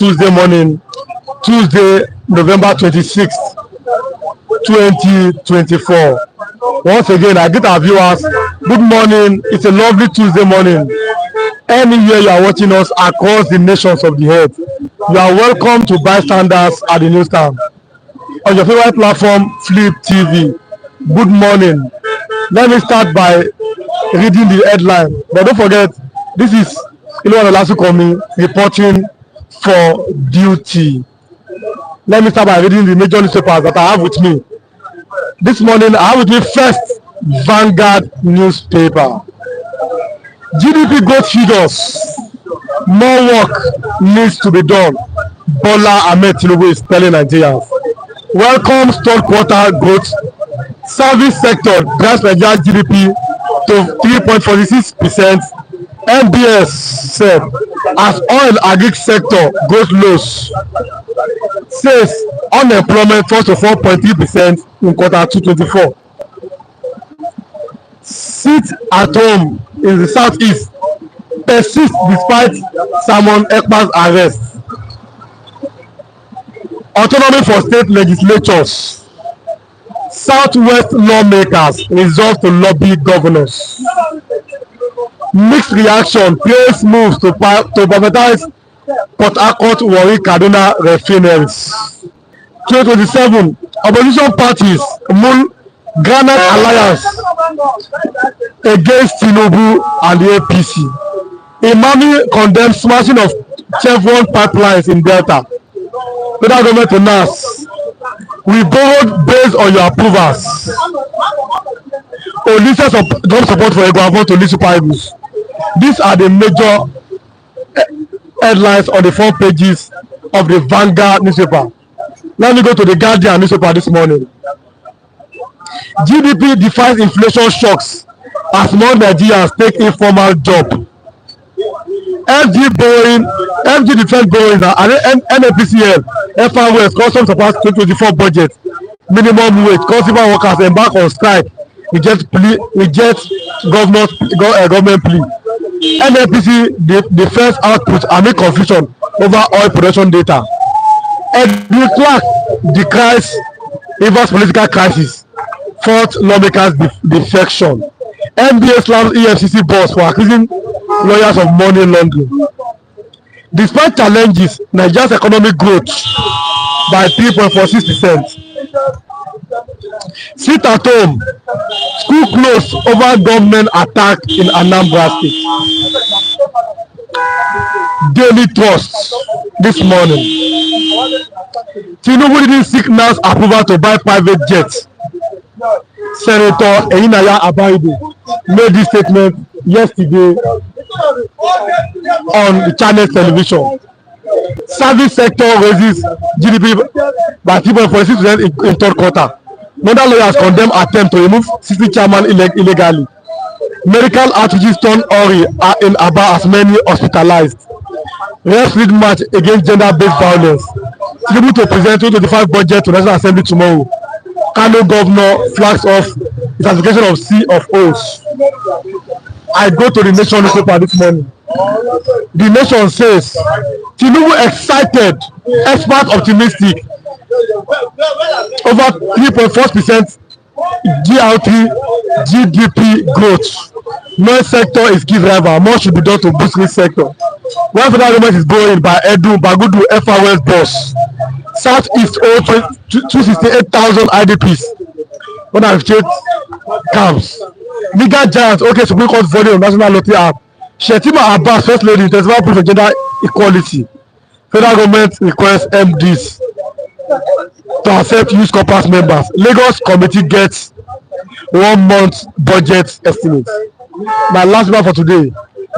Tuesday morning, Tuesday, November 26th, 2024. Once again, I greet our viewers. Good morning. It's a lovely Tuesday morning. Anywhere you are watching us across the nations of the earth, you are welcome to Bystanders at the newsstand on your favorite platform, Flip TV. Good morning. Let me start by reading the headline. But don't forget, this is Iluwan Olasukomi reporting for duty. Let me start by reading the major newspapers that I have with me. This morning, I have with me first Vanguard newspaper. GDP growth figures. More work needs to be done. Bola Ahmed Tinubu is telling Nigerians. Welcome third quarter growth. Service sector drives Nigeria GDP to 3.46%. MBS said as oil agri sector goes lows. Says unemployment falls to 4.3% in quarter 224. Sit at home in the southeast persists despite Simon Ekpa's arrest. Autonomy for state legislatures. Southwest lawmakers resolve to lobby governors. Mixed reaction praise moves to privatize Port Harcourt, Warri, Kaduna refineries. 2027 opposition parties moon granite alliance against Tinubu and the APC. Imami condemns smashing of Chevron pipelines in Delta. Federal government announced, we borrowed based on your approvals. Olise got support for Eguavon to lead Super Eagles. These are the major headlines on the front pages of the Vanguard newspaper. Let me go to the Guardian newspaper this morning. GDP defies inflation shocks as more Nigerians take informal job. FG defense borrowing and NNPCL, FRS, Customs Surpass 2024 budget, minimum wage, consumer workers embark on strike, reject government plea. NNPC defense output amid confusion over oil production data. Edwin Clark decries Rivers political crisis, fourth lawmakers defection. NBA slams EFCC boss for accusing lawyers of money laundering. Despite challenges, Nigeria's economic growth by 3.46%. Sit at home. School closed over government attack in Anambra State. Daily Trust this morning. Tinubu didn't seek NAS approval to buy private jets. Senator Eyinaya Abaide made this statement yesterday on the channel television. Service sector raises GDP by 3.46% in third quarter. Modern lawyers condemn attempt to remove 60 chairman illegally. Medical outages turn Ori in Aba as many hospitalized. Reps lead march against gender-based violence. Tinubu to present 2025 budget to National Assembly tomorrow. Kano governor flags off his application of C of O's. I go to the Nation newspaper this morning. The Nation says Tinubu excited, expert optimistic, over 3.4% GDP growth. No sector is key driver. More should be done to boost this sector. One federal government is borrowing by Edu Bagudu FRS boss. Southeast owed 268,000 IDPs. 158 camps. Legal giants, okay, Supreme Court voting on National Lottery app. Shetima Abbas, First Lady, intensified push for gender equality. Federal government requests MDs to accept youth corpus members. Lagos committee gets 1 month budget estimate. My last one for today,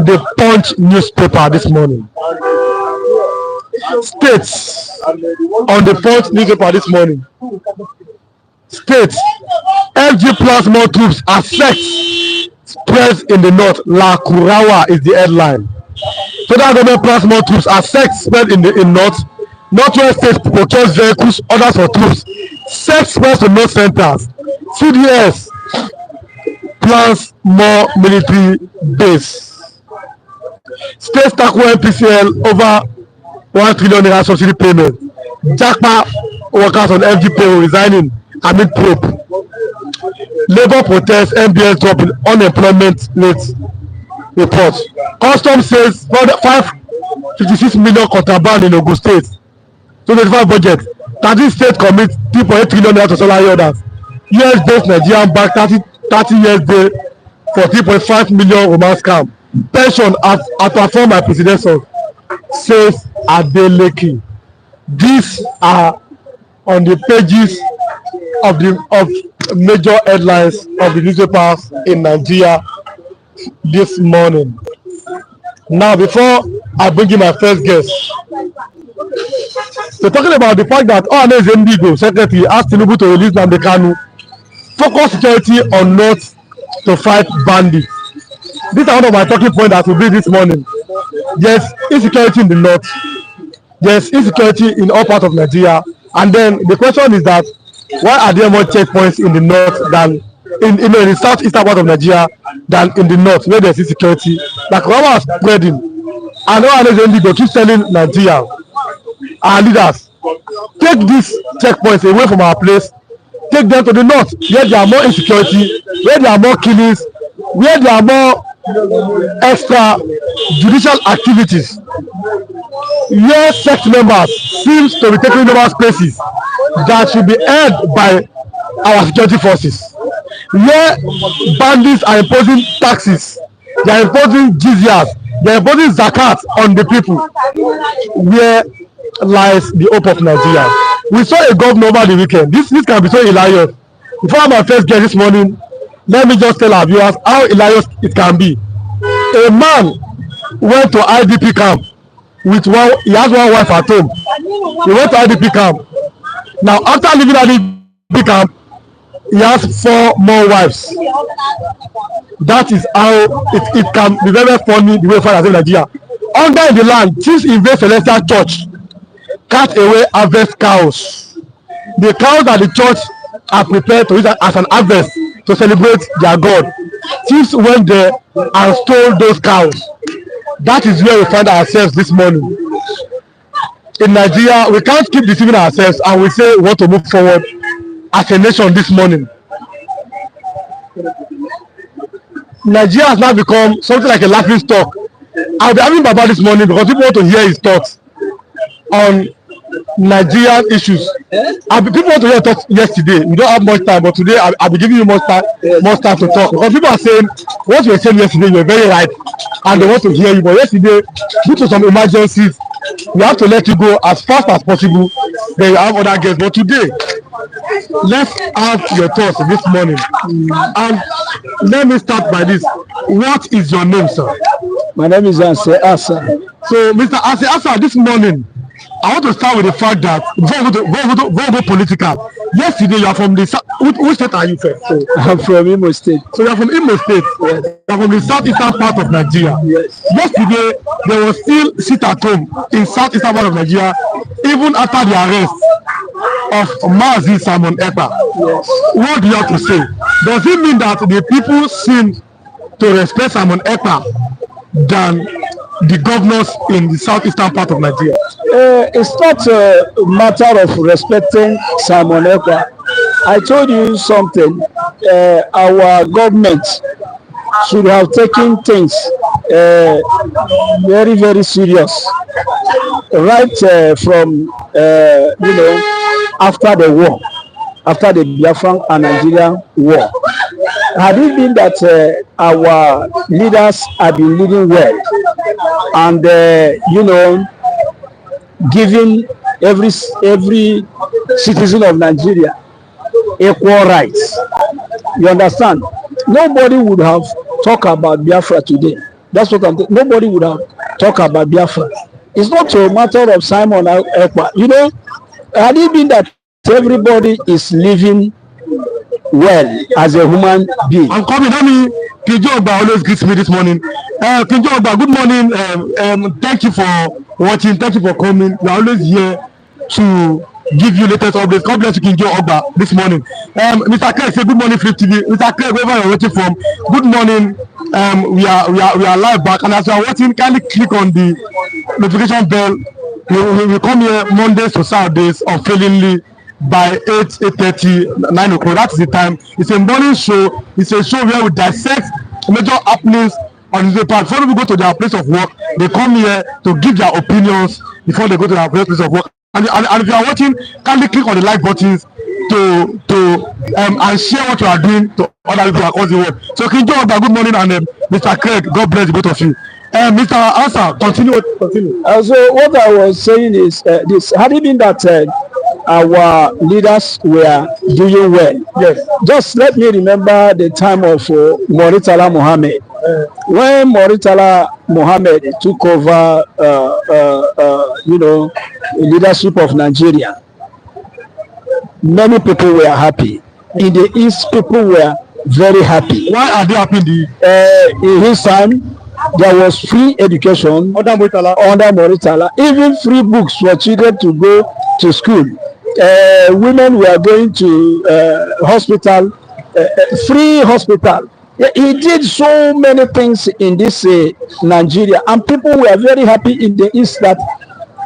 the Punch newspaper this morning. States on the Punch newspaper this morning. States, FG plus more troops affect spreads in the north. La Kurawa is the headline. Federal government plus more troops affect spread in north. Northwest states procures vehicles, orders for troops. Set spreads to north centers. CDS plans more military base. States tackle NPCL over 1 trillion naira subsidy payment. Japa workers on FG payroll resigning amid probe. Labour protest, MBS drop in unemployment rate report. Custom says 556 million contraband in Ogun State. 2025 budget. 13 states commit 3.8 trillion naira to salary orders. US-based Nigerian bank 30 years day for 3.5 million romance scam. Pension outperformed my predecessors, says Adeleke. These are on the pages of major headlines of the newspapers in Nigeria this morning. Now, before I bring in my first guest, we're talking about the fact that Ohaneze Ndigbo secretary asked Tinubu to release Nnamdi Kanu, focus security on north to fight bandits. These are one of my talking points that will be this morning. Yes, insecurity in the north. Yes, insecurity in all parts of Nigeria. And then the question is that why are there more checkpoints in the north than in the southeastern part of Nigeria than in the north where there's insecurity? Like Rama is spreading. And Ohaneze Ndigbo keep telling Nigeria, our leaders, take these checkpoints away from our place, take them to the north where there are more insecurity, where there are more killings, where there are more extra judicial activities, where sex members seems to be taking over spaces that should be held by our security forces, where bandits are imposing taxes, they are imposing jizyas, they are imposing zakat on the people. Where lies the hope of Nigeria? We saw a governor over the weekend. This can be so hilarious. Before my first guest this morning, let me just tell our viewers how hilarious it can be. A man went to IDP camp with he has one wife at home. He went to IDP camp. Now, after leaving IDP camp, he has 4 more wives. That is how it can be very funny the way far in Nigeria. Under in the land, chiefs invade Celestial Church, cut away harvest cows. The cows that the church are prepared to use as an harvest to celebrate their God. Chiefs went there and stole those cows. That is where we find ourselves this morning. In Nigeria, we can't keep deceiving ourselves and we say we want to move forward as a nation this morning. Nigeria has now become something like a laughing stock. I'll be having Baba this morning because people want to hear his thoughts on Nigerian issues. People want to hear thoughts yesterday. We don't have much time, but today I'll be giving you more time to talk. Because people are saying what you were saying yesterday, you were very right, and they want to hear you. But yesterday, due to some emergencies, we have to let you go as fast as possible. Then you have other guests. But today, let's have your thoughts this morning. And let me start by this. What is your name, sir? My name is Anse Asa. So, Mr. Anse Asa, this morning, I want to start with the fact that before we go political. Yesterday, you are from the which state are you from? So, I'm from Imo State. So you are from Imo State. Yes. You are from the southeastern part of Nigeria. Yes. Yesterday, there was still sit at home in southeastern part of Nigeria, even after the arrest of Mazi Simon Ekpa. Yes. What do you have to say? Does it mean that the people seem to respect Simon Ekpa than the governors in the southeastern part of Nigeria? It's not a matter of respecting Simon Ekpa. I told you something. Our government should have taken things very, very serious. Right from, after the war, after the Biafran and Nigerian war. Had it been that our leaders have been leading well and, giving every citizen of Nigeria equal rights, you understand? Nobody would have talked about Biafra today. That's what I'm saying. Nobody would have talked about Biafra. It's not a matter of Simon Ekpa. Had it been that everybody is living well as a human being. I'm coming. Kinjo Ogba always greets me this morning. Kinjo Ogba, good morning. Thank you for watching. Thank you for coming. We are always here to give you latest updates. God bless you, Kinjo Ogba, this morning. Mr. Craig, say good morning, Flip TV. Mr. Craig, wherever you're watching from, good morning. We are live back, and as you are watching, kindly click on the notification bell We come here Mondays to Saturdays unfailingly by 8:30, 9 o'clock. That is the time. It's a morning show. It's a show where we dissect major happenings on the part. Before people go to their place of work, they come here to give their opinions before they go to their place of work. And if you are watching, kindly click on the like buttons and share what you are doing to other people across the world. So King John, good morning, and Mr. Craig, God bless the both of you. Mr. Asa, continue. So what I was saying is this: had it been that our leaders were doing well, yes, just let me remember the time of Murtala Mohammed. When Murtala Mohammed took over, leadership of Nigeria, many people were happy. In the East, people were very happy. Why are they happy? In his time, there was free education under Murtala. Even free books for children to go to school. Women were going to hospital, free hospital. He did so many things in this Nigeria, and people were very happy in the East that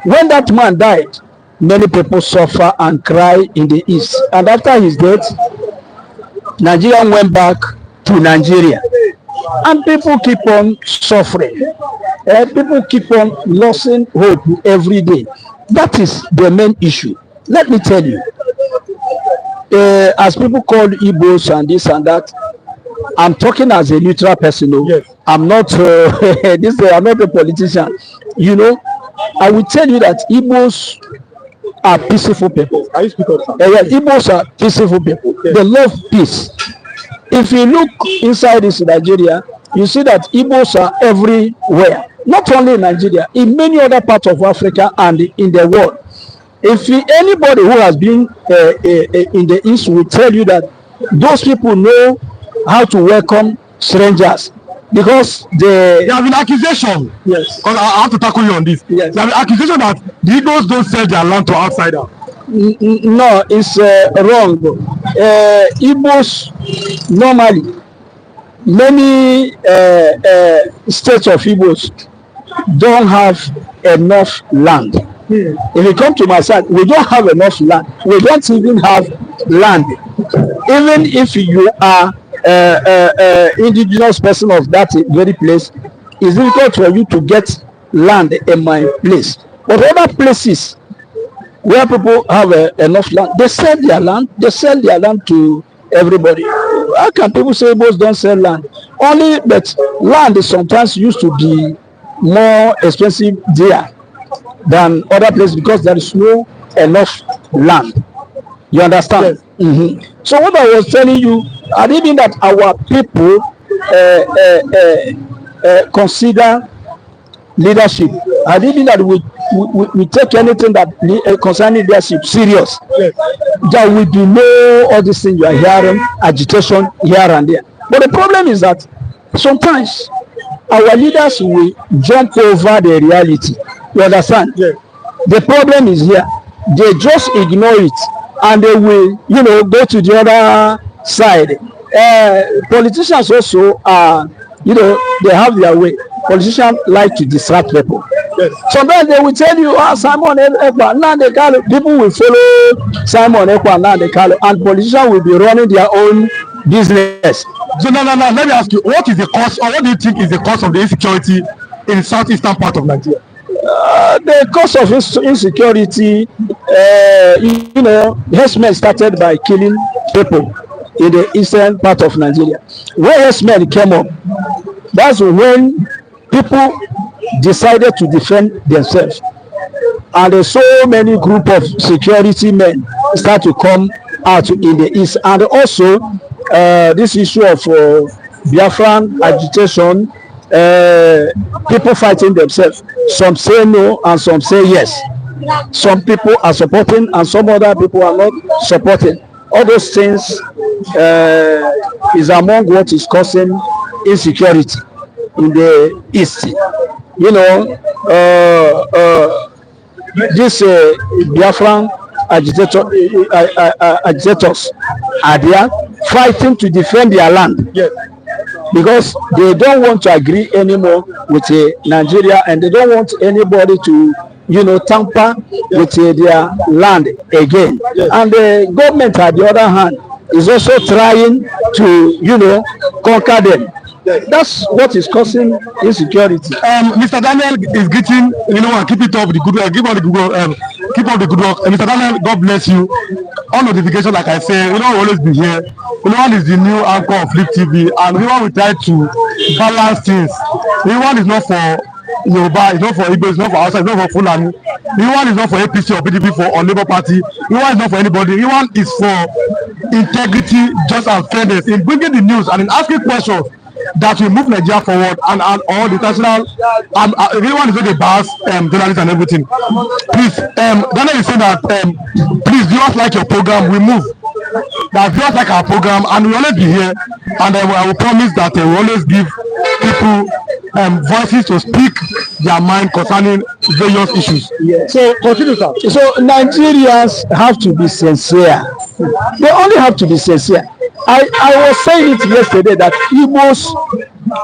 when that man died, many people suffer and cry in the East. And after his death, Nigeria went back to Nigeria. And people keep on suffering. People keep on losing hope every day. That is the main issue. Let me tell you, as people call Igbos and this and that, I'm talking as a neutral person. Yes. I'm not I'm not a politician. You know, I will tell you that Igbos are peaceful people. Igbos are peaceful people. Yes. They love peace. If you look inside this Nigeria, you see that Igbos are everywhere. Not only in Nigeria, in many other parts of Africa and in the world. If anybody who has been in the East will tell you that those people know how to welcome strangers, because there have been accusation. Yes. Because I have to tackle you on this. Yes. There have been accusation that the Igbos don't sell their land to outsiders. No, it's wrong. Igbos normally, many states of Igbos don't have enough land. If you come to my side, we don't have enough land. We don't even have land. Even if you are indigenous person of that very place, it's difficult for you to get land in my place. But other places where people have enough land, they sell their land. They sell their land to everybody. How can people say Igbos don't sell land? Only that land is sometimes used to be more expensive there than other places because there is no enough land. You understand? Yes. Mm-hmm. So what I was telling you, I think that our people consider leadership. I think that we take anything that concerning leadership serious. Yes. There will be no all these things you are hearing, agitation here and there. But the problem is that sometimes our leaders will jump over the reality. You understand? Yes. The problem is here. They just ignore it and they will, go to the other side. Politicians also are, they have their way. Politicians like to distract people. Yes. Sometimes they will tell you, Simon Ekpa, Nnamdi Kanu. People will follow Simon Ekpa, Nnamdi Kanu, and politicians will be running their own business. So no. Let me ask you, what is the cause, or what do you think is the cause of the insecurity in the southeastern part of Nigeria? The cause of insecurity, herdsmen started by killing people in the eastern part of Nigeria. When herdsmen came up, that's when people decided to defend themselves. And there's so many group of security men start to come out in the east. And also, this issue of Biafran agitation, people fighting themselves. Some say no and some say yes. Some people are supporting and some other people are not supporting. All those things is among what is causing insecurity in the east. This Biafran agitators are there fighting to defend their land. Yes. Because they don't want to agree anymore with Nigeria, and they don't want anybody to tamper with their land again. And the government, at the other hand, is also trying to, conquer them. That's what is causing insecurity. Mr. Daniel is getting, and keep it up the good work. Keep up the good work. Keep up the good work. Mr. Daniel, God bless you. On notification, like I say, will always be here. One is the new anchor of Flip TV, and one will try to balance things. One is not for Yoruba, it's not for Igbo, it's not for Hausa, it's not for Fulani. One is not for APC or PDP or Labour Party. One is not for anybody. One is for integrity, just and fairness in bringing the news and in asking questions that will move Nigeria forward and all the international everyone is not a bias journalist and everything. Please, Daniel is saying that please do us like your program, we move. That do us like our program and we always be here, and I will promise that we will always give people voices to speak their mind concerning various issues. Yes. So continue, sir. So Nigerians have to be sincere. They only have to be sincere. I was saying it yesterday that Igbos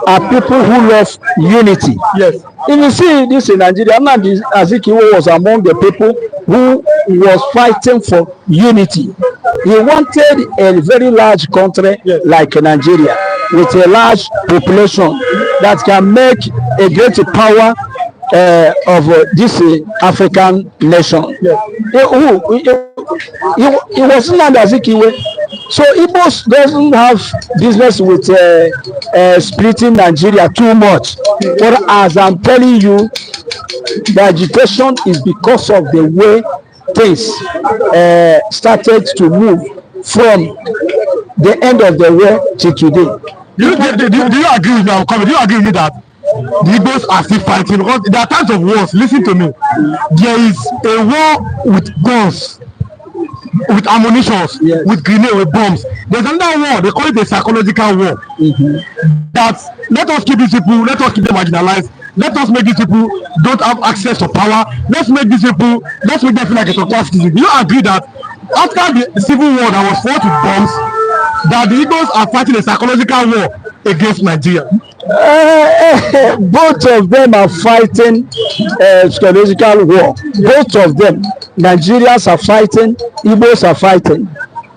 are people who love unity. Yes. If you see this in Nigeria, Nnamdi Azikiwe was among the people who was fighting for unity. He wanted a very large country like Nigeria with a large population that can make a great power of this African nation. He was Nnamdi Azikiwe. So Igbos doesn't have business with splitting Nigeria too much. But as I'm telling you, the agitation is because of the way things started to move from the end of the war to today. Do you agree with me? Do you agree with me that the Igbos are still fighting? Because there are times of wars. Listen to me. There is a war with guns, with ammunition, with grenades, with bombs. There's another war. They call it a psychological war. That let us keep these people, let us keep them marginalized. Let us make these people don't have access to power. Let's make them feel like a class citizen. Do you agree that after the civil war that was fought with bombs, that the Igbos are fighting a psychological war against Nigeria? Both of them are fighting psychological war. Both of them. Nigerians are fighting, Igbos are fighting.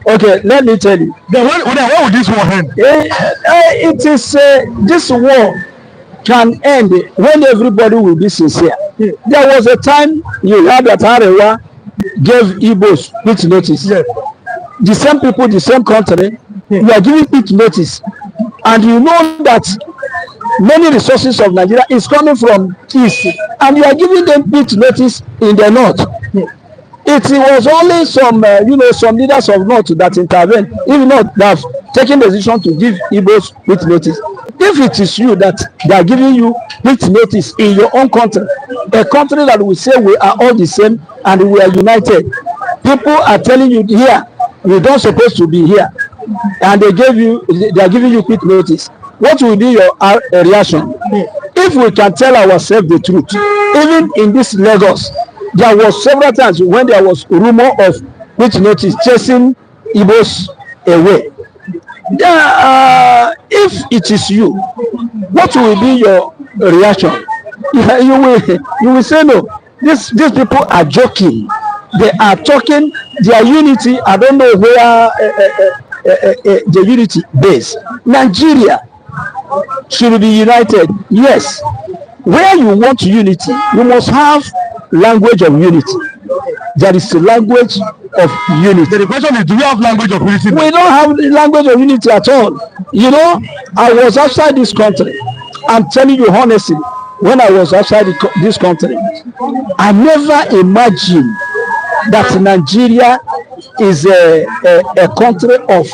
Okay, let me tell you. Then when will this war end? It is this war can end when everybody will be sincere. There was a time you heard that Arewa gave Igbos quick notice. Yes. The same people, the same country, you are giving quick notice. And you know that many resources of Nigeria is coming from east, and you are giving them quick notice in the north. It was only some, some leaders of north that intervened, if not, that have taken the decision to give Igbos quick notice. If it is you that they are giving you quick notice in your own country, a country that will say we are all the same and we are united, people are telling you here, you don't supposed to be here, and they are giving you quick notice. What will be your reaction? If we can tell ourselves the truth, even in this Lagos, there was several times when there was rumor of quick notice chasing Igbos away. If it is you, what will be your reaction? You will say no. These people are joking. They are talking their unity. I don't know where the unity base. Nigeria should be united. Yes. Where you want unity, you must have language of unity. There is a language of unity. The question is, do we have language of unity? We don't have the language of unity at all. I was outside this country. I'm telling you honestly, when I was outside this country, I never imagined that Nigeria is a country of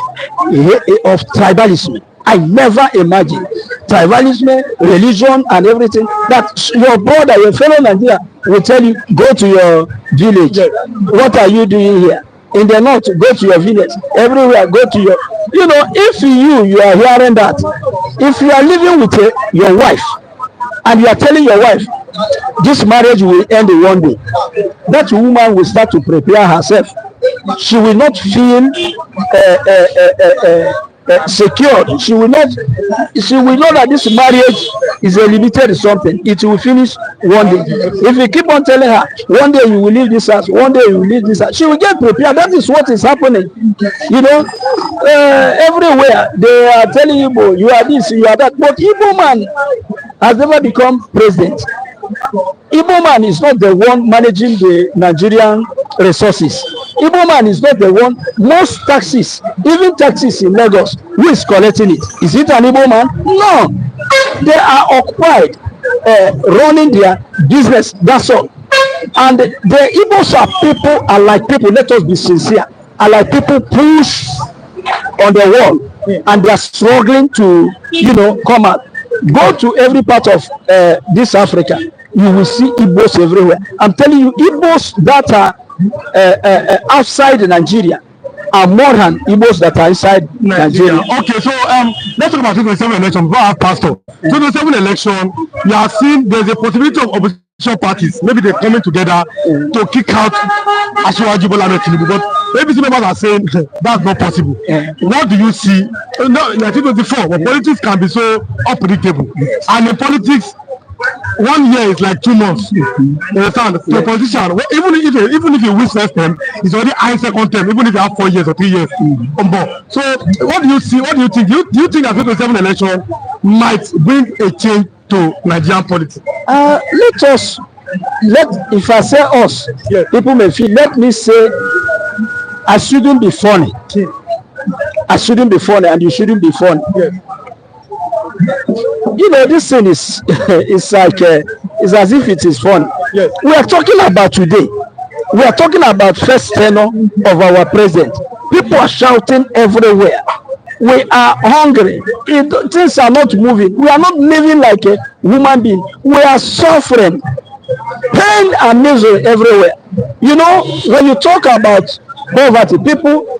tribalism. I never imagined tribalism, religion, and everything. That your brother, your fellow Nigeria, will tell you, go to your village. What are you doing here? In the north, go to your village. Everywhere, go to your. If you are hearing that, if you are living with your wife, and you are telling your wife, this marriage will end one day, that woman will start to prepare herself. She will not feel secured. She will not. She will know that this marriage is a limited something. It will finish one day. If you keep on telling her, one day you will leave this house, one day you will leave this house, she will get prepared. That is what is happening. You know, everywhere they are telling Igbo, you are this, you are that. But Igbo man has never become president. Igbo man is not the one managing the Nigerian resources. Igbo man is not the one. Most taxes, even taxes in Lagos, who is collecting it? Is it an Igbo man? No. They are occupied running their business. That's all. And the Igbos are people, are like people, let us be sincere, are like people pushed on the wall and they are struggling to, you know, come out. Go to every part of this Africa, you will see Igbos everywhere. I'm telling you, Igbos that are outside Nigeria are more than Igbos that are inside Nigeria. Okay, so let's talk about 2027 election. Before I have pastor, 2027 election, you have seen there's a possibility of opposition parties, maybe they're coming together to kick out Asiwaju Bola Ahmed Tinubu, but ABC members are saying that's not possible. What do you see? No, in 2024, but politics can be so unpredictable, and in politics, 1 year is like 2 months. You understand? To a politician, even if you win first term, it's already high second term, even if you have 4 years or 3 years on board. So, what do you see? What do you think? Do you think that 2027 election might bring a change to Nigerian politics? If I say us, yes, people may feel, let me say, I shouldn't be funny. I shouldn't be funny, and you shouldn't be funny. Yes. You know, this thing is it's like it's as if it is fun. Yes. We are talking about today. We are talking about first tenure of our president. People are shouting everywhere. We are hungry. Things are not moving. We are not living like a human being. We are suffering. Pain and misery everywhere. You know, when you talk about poverty,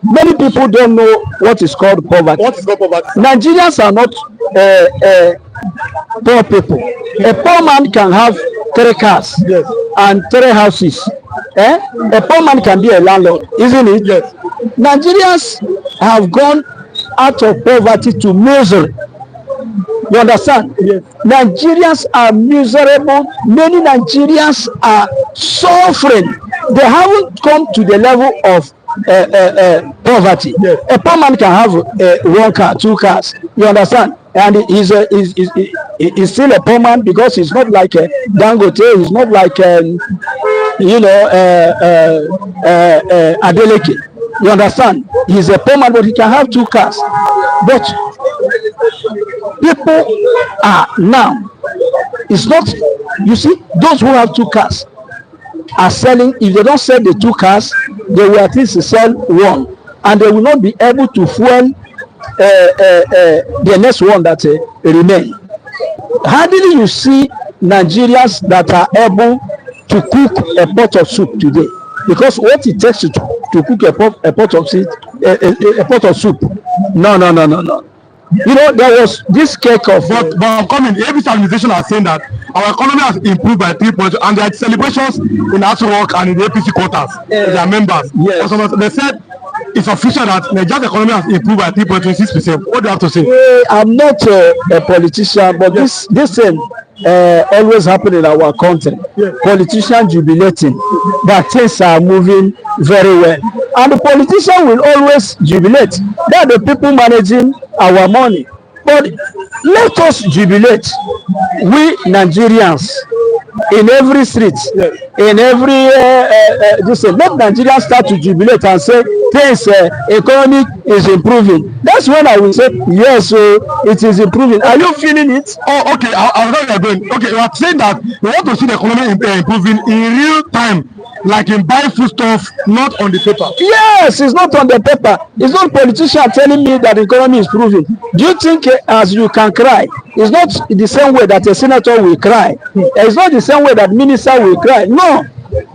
many people don't know what is called poverty. What is called poverty? Nigerians are not poor people. A poor man can have 3 cars, yes, and 3 houses. A poor man can be a landlord, isn't it? Yes. Nigerians have gone out of poverty to misery. You understand? Yes. Nigerians are miserable. Many Nigerians are suffering. They haven't come to the level of poverty. Yes. A poor man can have 1 car, 2 cars. You understand? And he's still a poor man because he's not like Dangote. He's not like Adeleke. You understand? He's a poor man, but he can have 2 cars. But people are now, it's not, you see, those who have 2 cars are selling. If they don't sell the 2 cars, they will at least sell 1, and they will not be able to fuel the next one that remain. Hardly you see Nigerians that are able to cook a pot of soup today, because what it takes to cook a pot of soup. No. You know, there was this cake of but I'm coming. Every organization are saying that our economy has improved by 3 points, and there are celebrations in Aso Rock and in the APC quarters with their members. Yes. They said it's official that Nigeria's economy has improved by 3.26%. What do you have to say? I'm not a politician, but yes, this thing always happen in our country. Yes. Politicians jubilating that things are moving very well, and the politician will always jubilate. They are the people managing our money. But let us jubilate, we Nigerians, in every street, in every let Nigerians start to jubilate and say things economy is improving. That's when I will say yes, so it is improving. Are you feeling it? Oh, okay. I know you're going. Okay, you are saying that you want to see the economy improving in real time, like in buying food stuff, not on the paper. Yes, it's not on the paper. It's not politician telling me that the economy is improving. Do you think as you can cry? It's not the same way that a senator will cry. It's not the same way that minister will cry. No,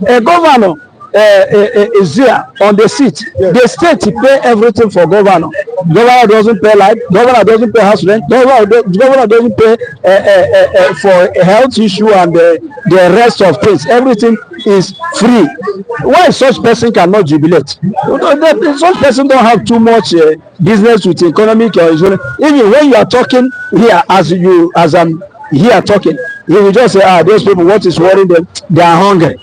a governor is there on the seat. The state pay everything for governor. Governor doesn't pay light. Governor doesn't pay house rent. Governor doesn't pay for a health issue and the rest of things. Everything is free. Why such person cannot jubilate? Such person don't have too much business with economic or even when you are talking here as I'm here talking, you will just say, those people, what is worrying them? They are hungry.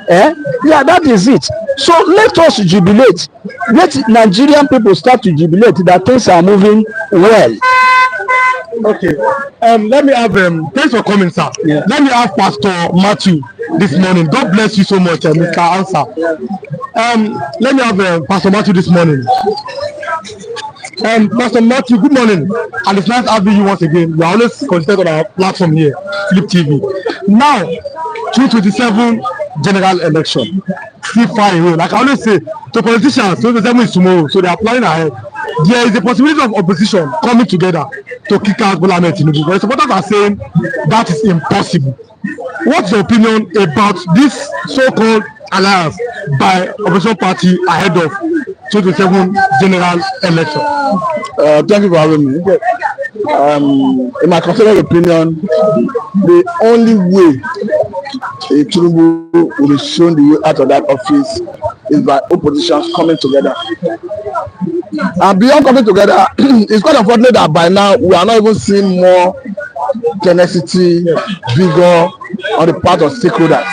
Yeah, that is it. So let us jubilate. Let Nigerian people start to jubilate that things are moving well. Okay. Let me have thanks for coming, sir. Yeah. Let me have Pastor Matthew this morning. God bless you so much, Mr. Answer. Let me have Pastor Matthew this morning. Pastor Matthew, good morning. And it's nice having you once again. You are always consistent on our platform here, Flip TV. Now, 2027 general election. Still far away. Like I always say, to politicians, 2027 is tomorrow, so they are planning ahead. There is a possibility of opposition coming together to kick out Bola Ahmed Tinubu. But supporters are saying that is impossible. What's your opinion about this so-called alliance by opposition party ahead of 2027 general election? Thank you for having me. In my considered opinion, the only way Tinubu will be shown the way out of that office is by oppositions coming together. And beyond coming together, it's quite unfortunate that by now we are not even seeing more tenacity, vigor on the part of stakeholders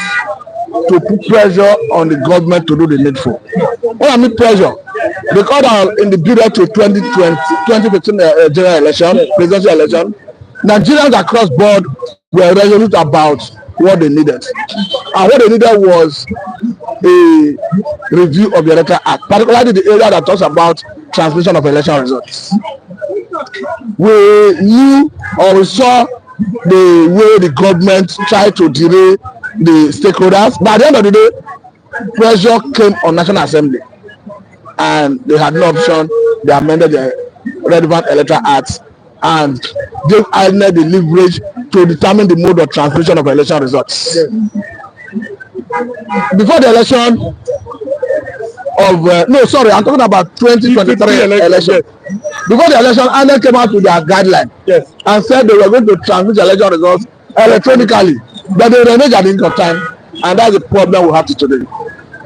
to put pressure on the government to do the needful. What I mean pressure, because in the build-up to 2015 general election, presidential election, Nigerians across board were resolute about what they needed. And what they needed was a review of the electoral act, particularly the area that talks about transmission of election results. We knew or we saw the way the government tried to delay the stakeholders, but at the end of the day, pressure came on National Assembly and they had no option. They amended the relevant electoral acts and gave INEC the leverage to determine the mode of transmission of election results. Before the election of I'm talking about 2023 election. Before the election, INEC came out with their guideline and said they were going to transmit election results electronically, but they reneged at the end of time, and that's the problem we have today.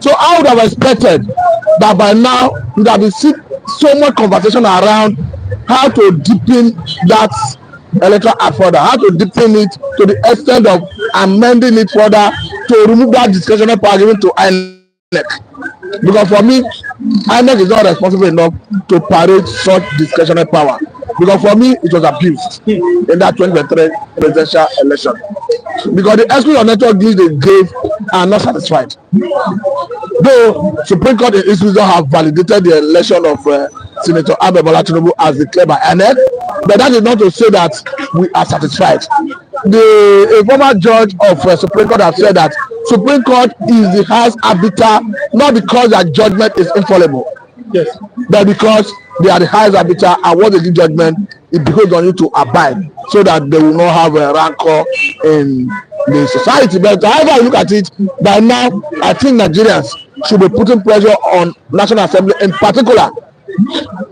So I would have expected that by now we would have been so much conversation around how to deepen that electoral act further, how to deepen it to the extent of amending it further to remove that discretionary power given to INEC. Because for me, INEC is not responsible enough to parade such discretionary power. Because for me, it was abused in that 2023 presidential election. Because the exclusion of network deals they gave are not satisfied. Though Supreme Court in Israel have validated the election of Senator Bola Tinubu as declared by INEC, but that is not to say that we are satisfied. A former judge of Supreme Court has said that Supreme Court is the highest arbiter, not because their judgment is infallible, but because they are the highest arbiter, and what they give judgment, it behoves on you to abide, so that they will not have a rancor in the society. But however I look at it, by now, I think Nigerians should be putting pressure on National Assembly in particular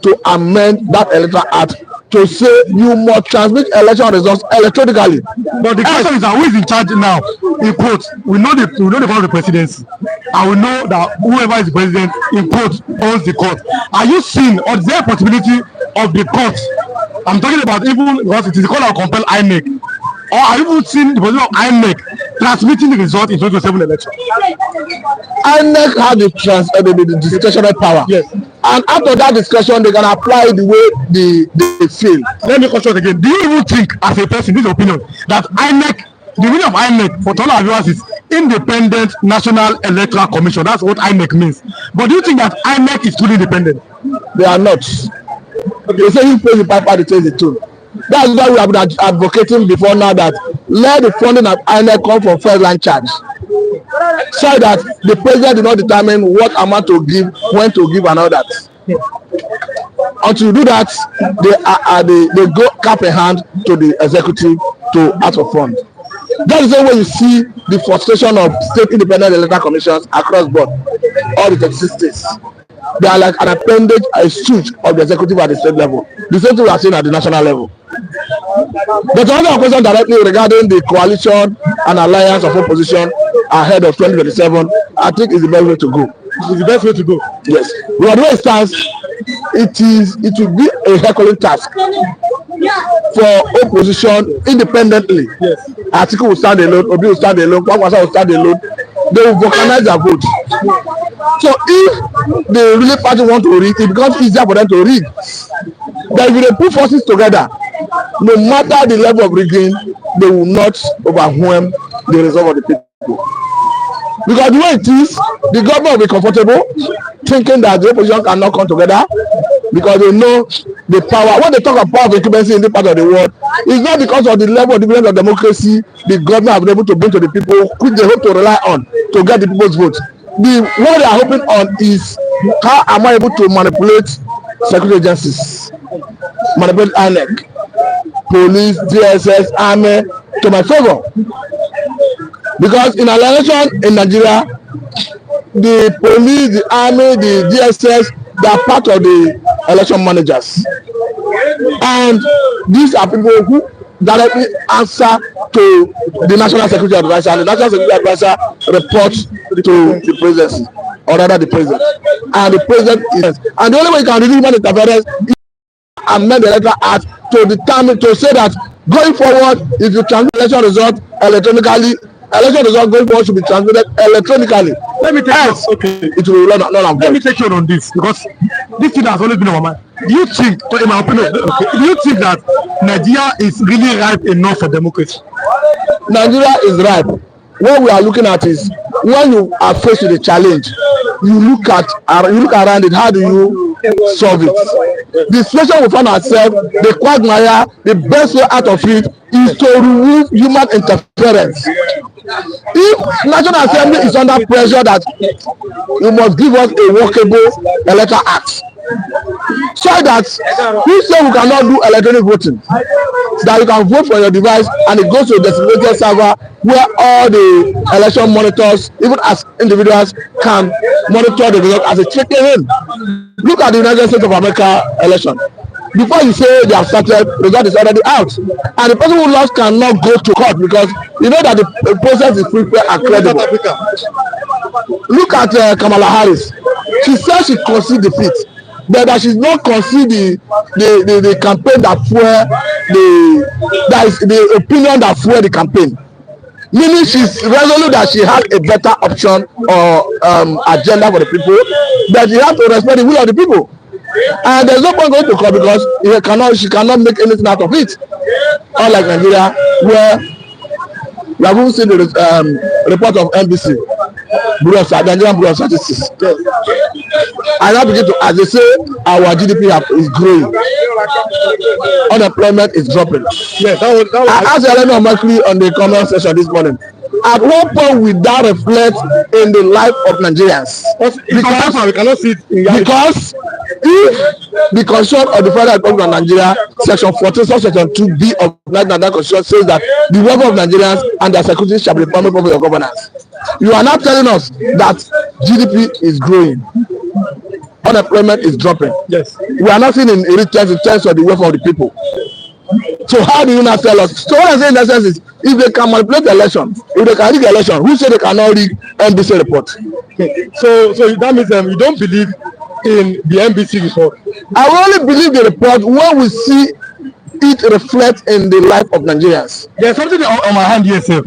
to amend that electoral act to say you must transmit election results electronically. But the question is that who is in charge now? In quotes, we know the power of the presidency, and we know that whoever is the president, in quotes, owns the court. Are you seeing, or is there a possibility of the court? I'm talking about even because it is called or compel INEC. Or are you even seeing the possibility of INEC transmitting the result in 2027 election? INEC have the discretionary power. Yes. And after that discussion, they can apply the way they feel. Let me question again. Do you even think, as a person, this opinion, that INEC, the meaning of INEC for all our viewers is Independent National Electoral Commission? That's what INEC means. But do you think that INEC is truly independent? They are not. Okay. They say you pay the piper, they change the tune. That's why we have been advocating before now that let the funding of INEC come from first line charge, so that the president did not determine what amount to give, when to give, and all that. Until you do that, they go cap in hand to the executive to ask for funds. That is the way you see the frustration of state independent electoral commissions across board, all the 36 states. They are like an appendage, a stooge of the executive at the state level. The same thing we are seeing at the national level. But another question directly regarding the coalition and alliance of opposition ahead of 2027, I think is the best way to go. It's the best way to go. Yes. But the way it stands, it will be a Herculean task for opposition independently. Yes. Atiku will stand alone, Obi will stand alone, Kwakwasa will stand alone. They will vulcanize their vote. So if the ruling party want to rig, it becomes easier for them to rig. Then if they put forces together, no matter the level of rigging, they will not overwhelm the resolve of the people. Because the way it is, the government will be comfortable thinking that the opposition cannot come together because they know the power. When they talk of power of incumbency in this part of the world, it's not because of the level of dividend of democracy the government have been able to bring to the people, which they hope to rely on to get the people's vote. What they are hoping on is how am I able to manipulate security agencies, manipulate INEC, police, DSS, army to my favor. Because in an election in Nigeria, the police, the army, the DSS, they are part of the election managers. And these are people who directly answer to the National Security Advisor. And the National Security Advisor reports to the presidency, or rather the president. And the president is, and the only way you can really human interference is amend the electoral act to determine, to say that going forward, if you transmit election result electronically, election result going forward should be transmitted electronically. Let me take it will not let me take you on this, because this thing has always been on my mind. Do you think, in my opinion, do you think that Nigeria is really ripe enough for democracy? Nigeria is ripe. What we are looking at is when you are faced with a challenge, you look around it. How do you solve it? The situation we find ourselves, the quagmire, the best way out of it is to remove human interference. If National Assembly is under pressure that you must give us a workable electoral act, so that we say we cannot do electronic voting, that you can vote for your device and it goes to a designated server where all the election monitors, even as individuals, can monitor the result as a check-in. Look at the United States of America election. Before you say they have started, the result is already out, and the person who lost cannot go to court because you know that the process is free, fair, and credible. Look at Kamala Harris. She said she conceded defeat, but that she's not concede the campaign that fueled the opinion that fueled the campaign. Meaning she's resolute that she had a better option or agenda for the people, but she had to respect the will of the people. And there's no point going to court because she cannot make anything out of it. Unlike Nigeria, where we have even seen the report of NBC, Nigerian Bureau of Statistics. And I begin to, as they say, our GDP is growing, unemployment is dropping. Yes, that was I asked Elena Mercury on the comment section this morning. At what point will that reflect in the life of Nigerians? Because we cannot see it in because if the Constitution of the Federal Republic of Nigeria, Section 14, Section 2B of the Nigerian Constitution says that the welfare of Nigerians and their security shall be the primary purpose of governance. You are now telling us that GDP is growing, unemployment is dropping. Yes. We are not seeing in terms of the welfare of the people. So how do you not tell us? So what I'm saying in essence is, if they can manipulate the election, if they can rig the election, who say they cannot rig NBC report? So that means you don't believe in the NBC report. I only believe the report when we see it reflect in the life of Nigerians. There's something on my hand here, sir.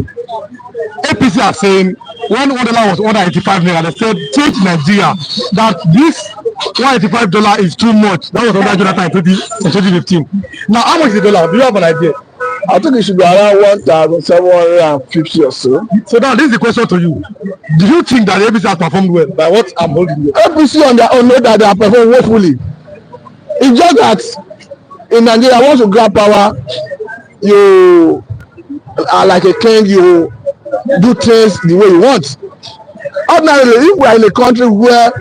APC are saying when $1 was $185, they said change Nigeria, that this $185 is too much. That was under Jonathan in 2015. Now, how much is the dollar? Do you have an idea? I think it should be around 1,750 or so. So now this is the question to you. Do you think that APC has performed well by what I'm holding you? APC on their own know that they have performed woefully. It's just that in Nigeria, once you grab power, you are like a king, you do things the way you want. Ordinarily, if we are in a country where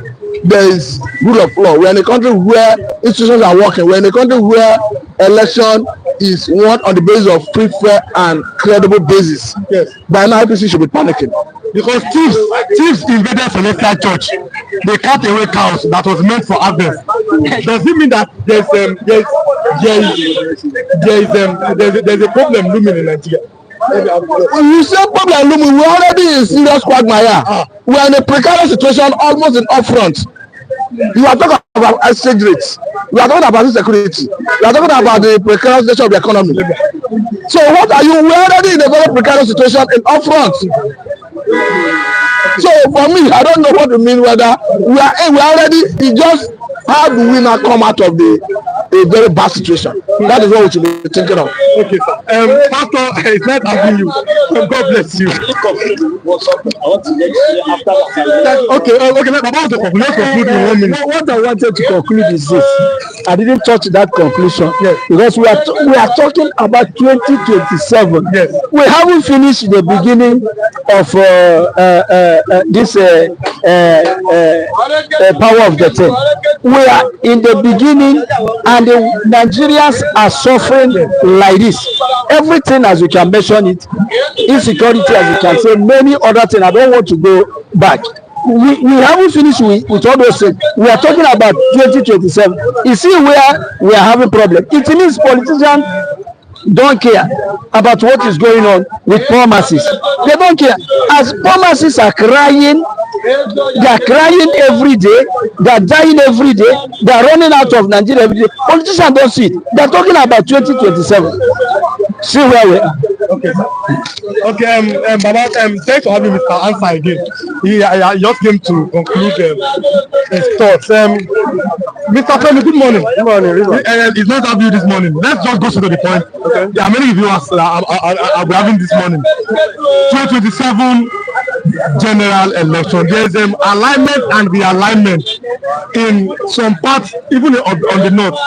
there is rule of law, we are in a country where institutions are working, we are in a country where election is won on the basis of free, fair, and credible basis. Yes. By now, IPC should be panicking. Because thieves invaded Celestial Church. They cut away cows that was meant for harvest. Does it mean that there's a problem looming in Nigeria? You say problem looming, we already in serious quagmire. We are in a precarious situation almost in upfront. You are talking about exchange rates. We are talking about security. We are talking about the precarious nature of the economy. So what are you? We are already in a very precarious situation in upfront. So for me, I don't know what to mean whether we are already. It just how do we not come out of a very bad situation? That is what we should be thinking of. Okay, sir. Pastor, it's not asking you. God bless you. I want to let you after that. Okay. Let's conclude in 1 minute. What I wanted to conclude is this. I didn't touch that conclusion because we are talking about 2027. Yes. We haven't finished the beginning of this power of the 10. We are in the beginning, and the Nigerians are suffering like this. Everything, as you can mention it, insecurity, as you can say, many other things. I don't want to go back. We haven't finished with all those things. We are talking about 2027. You see where we are having problem. It means politicians don't care about what is going on with poor masses. They don't care. As poor masses are crying, they are crying every day. They are dying every day. They are running out of Nigeria every day. Politicians don't see it. They are talking about 2027. See where we are. Okay, sir. Okay, Baba, thanks for having Mr. Answer again. He just came to conclude his thoughts. Mr. Femi, good morning. Good morning. It's nice to have you this morning. Let's just go straight to the point. Okay. There are many viewers I'll be having this morning. 2027 general election. There is alignment and realignment in some parts, even on the north.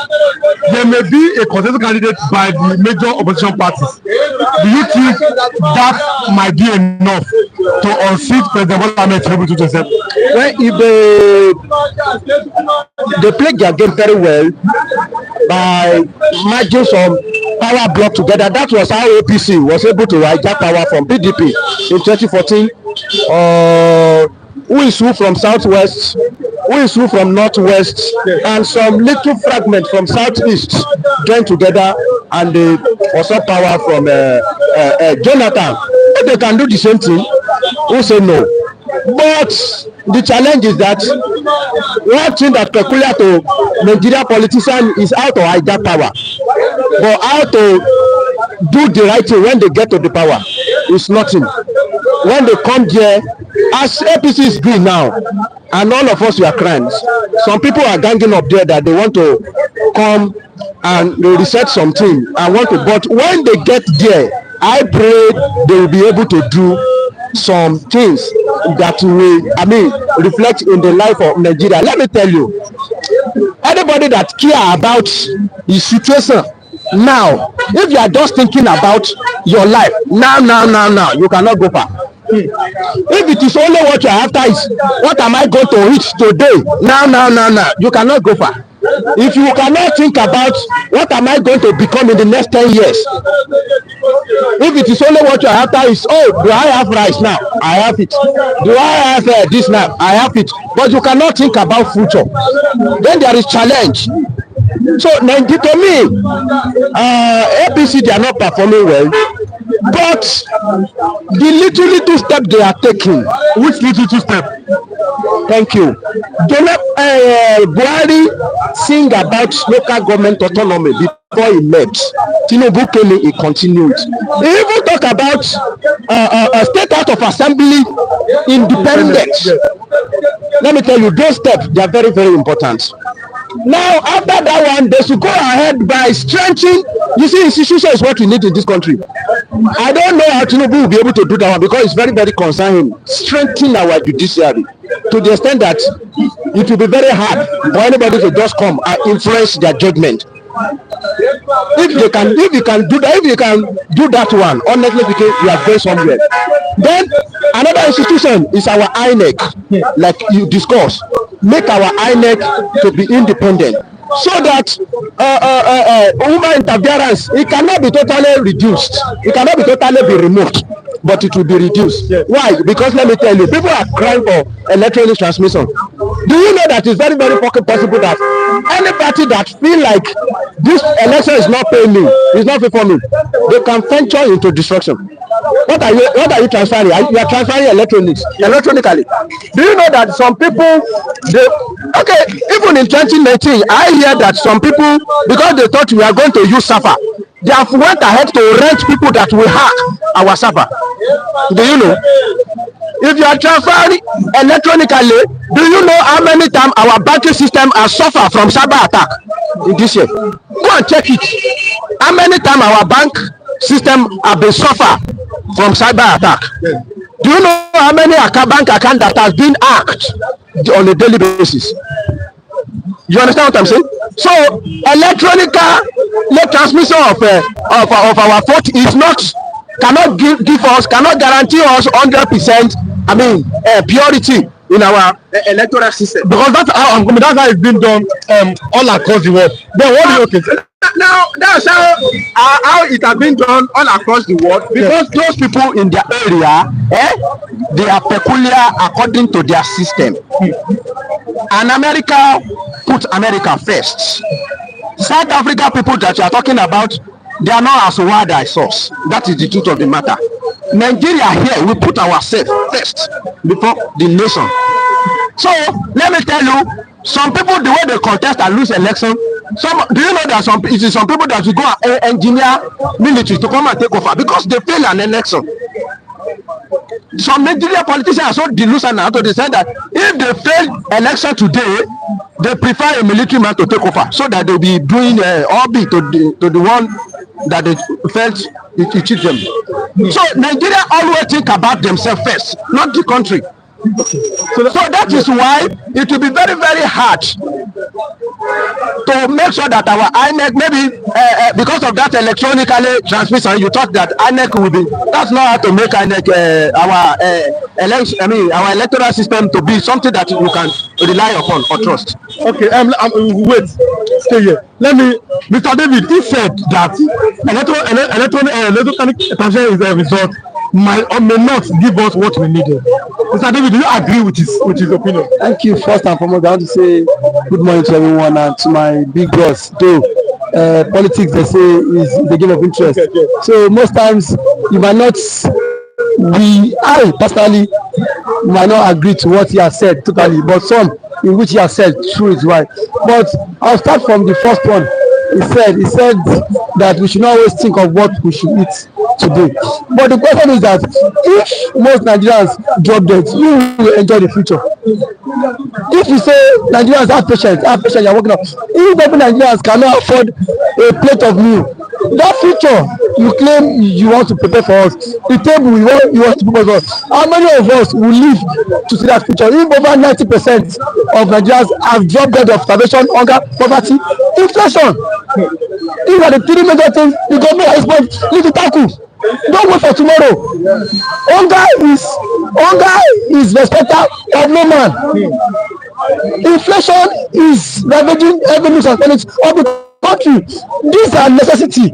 There may be a contested candidate by the major opposition parties. Do you think that might be enough to unseat President Bola Ahmed Tinubu 2027? Well, if they play their game very well by merging some power block together, that was how APC was able to hijack power from PDP in 2014. Who is who from southwest, who is who from northwest, and some little fragment from southeast joined together, and they also power from Jonathan. If they can do the same thing, who say no? But the challenge is that one thing that peculiar to Nigerian politicians is how to hijack power, but how to do the right thing when they get to the power is nothing. When they come there, as APC is doing now, and all of us we are crying. Some people are ganging up there that they want to come and they reset something and want to, but when they get there, I pray they will be able to do some things that will, reflect in the life of Nigeria. Let me tell you, anybody that care about his situation now, if you are just thinking about your life now, you cannot go far. If it is only what you are after is what am I going to eat today, now, you cannot go far. If you cannot think about what am I going to become in the next 10 years, if it is only what you are after is, oh, do I have rice now? I have it. Do I have this now? I have it. But you cannot think about future. Then there is challenge. So to me, APC, they are not performing well, but the little step they are taking. Which little step? Thank you. Buhari sing about local government autonomy before he left. Tinubu came in, he continued. He even talk about a state out of assembly independence. Let me tell you, those steps, they are very, very important. Now, after that one, they should go ahead by strengthening. You see, institution is what we need in this country. I don't know how Tinubu will be able to do that one because it's very, very concerning. Strengthen our judiciary to the extent that it will be very hard for anybody to just come and influence their judgment. If you can do that one, honestly speaking, we are going somewhere. Then another institution is our INEC, like you discussed. Make our INEC to be independent, so that human interference, it cannot be totally reduced. It cannot be totally be removed, but it will be reduced. Yes. Why? Because let me tell you, people are crying for electronic transmission. Do you know that it's very, very possible that any party that feel like this election is not paying me, is not fair for me, they can venture into destruction. What are you transferring? You are transferring electronically. Do you know that some people even in 2019 I hear that some people, because they thought we are going to use SAFA, they have went ahead to rent people that will hack our SAFA. Do you know? If you are transferring electronically, do you know how many times our banking system has suffered from cyber attack in this year? Go and check it. How many times our bank system have been suffer from cyber attack? Yes. Do you know how many bank account that has been hacked on a daily basis? You understand what I'm saying? So electronic transmission of our vote is not, cannot guarantee us 100%. I mean, purity in our electoral system, because that's how it's been done all across the world. Then what do you think? Now that's how it has been done all across the world, because those people in their area, they are peculiar according to their system. And America put America first. South Africa people that you are talking about, they are not as wild as us. That is the truth of the matter. Nigeria here, we put ourselves first before the nation. So let me tell you, some people, the way they contest and lose election, do you know that some people that will go and engineer military to come and take over because they fail an election? Some Nigerian politicians are so delusional now to decide that if they fail election today, they prefer a military man to take over, so that they'll be doing orbit to the one that they felt it cheat them. So Nigeria always think about themselves first, not the country. So that is why it will be very, very hard to make sure that our INEC, maybe because of that electronically transmission, you thought that INEC will be, that's not how to make INEC our electoral system to be something that you can rely upon or trust. Okay, wait, stay here. Let me, Mr. David, he said that electronic transmission is a result might or may not give us what we needed. Mr. David, do you agree with his opinion? Thank you. First and foremost, I want to say good morning to everyone and to my big boss. Though politics, they say, is the game of interest. Okay. So most times you might not. I personally might not agree to what he has said totally, but some in which he has said true is right. But I'll start from the first one. He said that we should not always think of what we should eat today. But the question is that if most Nigerians drop dead, you will enjoy the future. If you say Nigerians have patience, you're working up. If every Nigerians cannot afford a plate of meal, that future you claim you want to prepare for us, the table you want to prepare for us, how many of us will live to see that future? If over 90% of Nigerians have dropped dead of starvation, hunger, poverty, inflation, these are the three major things the government has need to tackle. Don't wait for tomorrow. Hunger is the specter of no man. Inflation is ravaging every news and of the country. These are necessity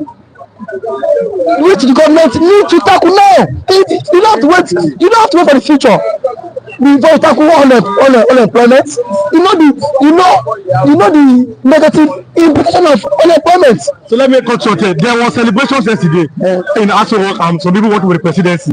which the government need to tackle now. You don't have to wait. You don't have to wait for the future before you tackle unemployment. You know the negative implication of unemployment. So let me cut short here. There was celebrations yesterday in Aso Rock, and some people working with the presidency.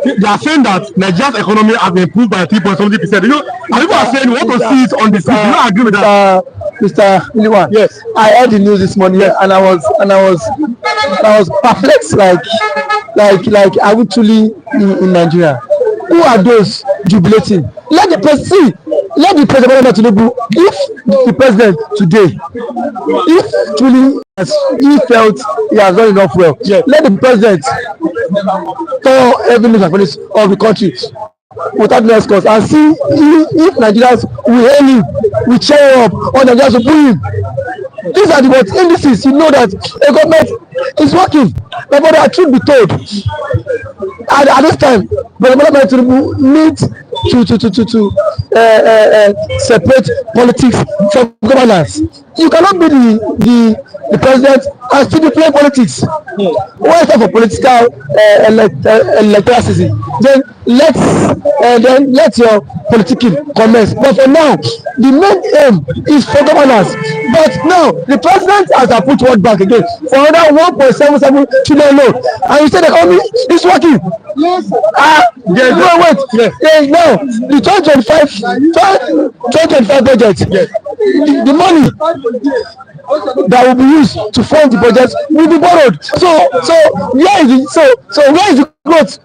They are saying that Nigeria's economy has been improved by 3.70%. You know, and people are saying we want to see it on the street. Do you agree with that? Mr. Iliwan, yes, I heard the news this morning, and I was perplexed. Like are we truly in Nigeria? Who are those jubilating? Let the president Tinubu, if the president today, if truly he felt he has done enough well, yes, let the president tell every news of the country without less cost and see if Nigerians will hail him, will cheer up, or Nigerians will boo him. These are the what indices. You know that a government is working. But the truth be told, at this time, the government needs to separate politics from governance. You cannot be the president and still be playing politics. When it's time for political electoral season, then let your political commence. But for now, the main aim is for governance. But now the president has put World Bank again for another 1.77 trillion loan, and you say the economy is working. Yes. Wait. Yes. Now the 2025 budget, the money that will be used to fund the budget will be borrowed. So where is the growth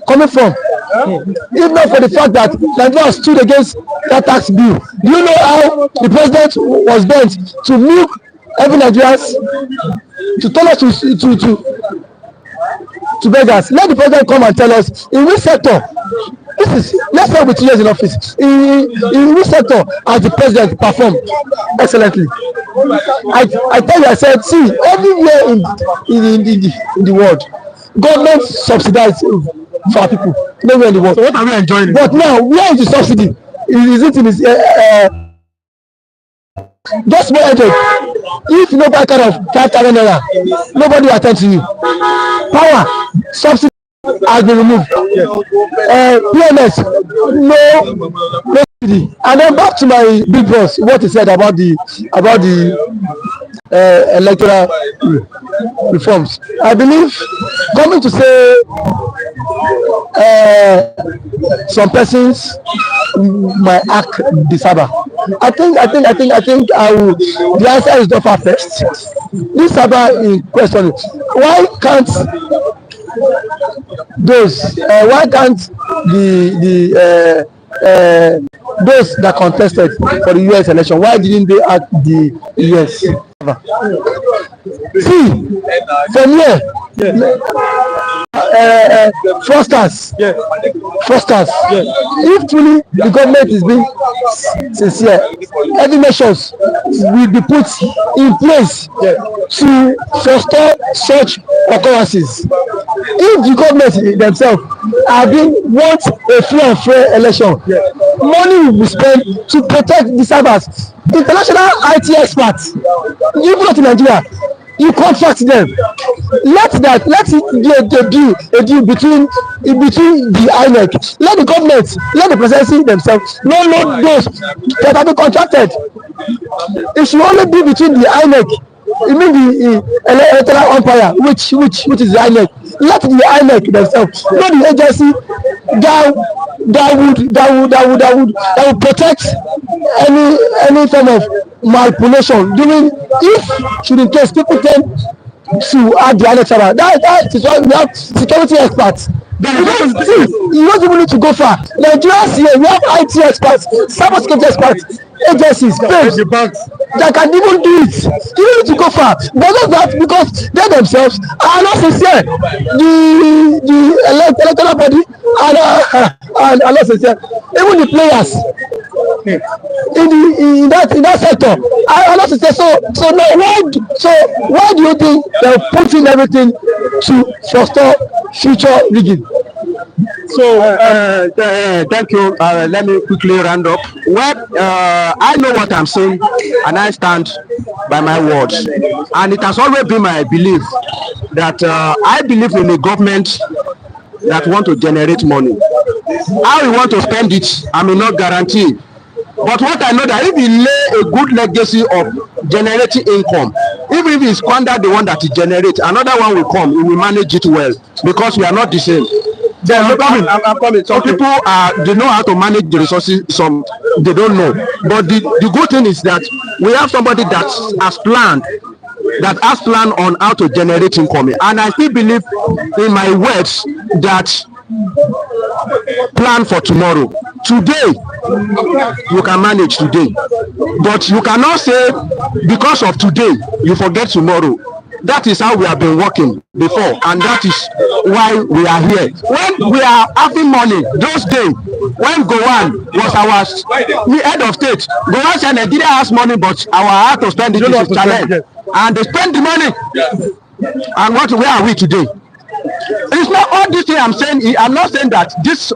coming from? If not for the fact that Nigeria stood against that tax bill. Do you know how the president was bent to milk every Nigerians, to tell us to beggars? Let the president come and tell us in which sector. Let's start with 2 years in office. In which sector has the president performed excellently? I tell you, I said, see, everywhere in the world, government subsidize for our people. Nowhere in the world. So what are we enjoying? But now, where is the subsidy? Is it in his just more headache? If you no buy kind of 5,000 naira, nobody will attend to you. Power subsidy has been removed. PMS, no subsidy. And then back to my big boss, what he said about the electoral reforms. I believe coming to say some persons might act disaba. I think I will. The answer is not far-fetched. This Saba in question, why can't those those that contested for the US election, why didn't they act the US? See, from here, fraudsters. If truly the government is being sincere, every measures will be put in place to forestall such occurrences. If the government themselves want a free and fair election, money will be spent to protect the servers. International IT experts, even not in Nigeria, you contract them. Let it be a deal between the INEC. Let the government, let the presidency themselves know those that have been contracted. It should only be between the INEC. You mean the electoral umpire, which is the INEC. Let the INEC themselves, not the agency that would protect any form of manipulation during, if should in case people tend to add the INEC server. That is why we have security experts. You don't even need to go far. Nigerians here, we have IT experts, cyber security experts, agencies, that can even do it. You don't need to go far. But not that, because they themselves are not sincere. The electoral body are not sincere. Even the players in that sector are not sincere. So now why do you think they're putting everything to foster future rigging? So thank you. Let me quickly round up. Well, I know what I'm saying, and I stand by my words. And it has always been my belief that I believe in a government that want to generate money. How we want to spend it, I may not guarantee. But what I know that if we lay a good legacy of generating income, even if we squander the one that it generates, another one will come. We will manage it well, because we are not the same. I'm coming. Some people they know how to manage the resources, some they don't know. But the good thing is that we have somebody that has planned on how to generate income. And I still believe in my words that plan for tomorrow. Today, you can manage today. But you cannot say because of today, you forget tomorrow. That is how we have been working before, and that is why we are here. When we are having money, those days, when Gowon was our head of state, Gowon said Nigeria has money, but our heart to spend it is a challenge. And they spend the money. And where are we today? It's not all this thing I'm saying. I'm not saying that this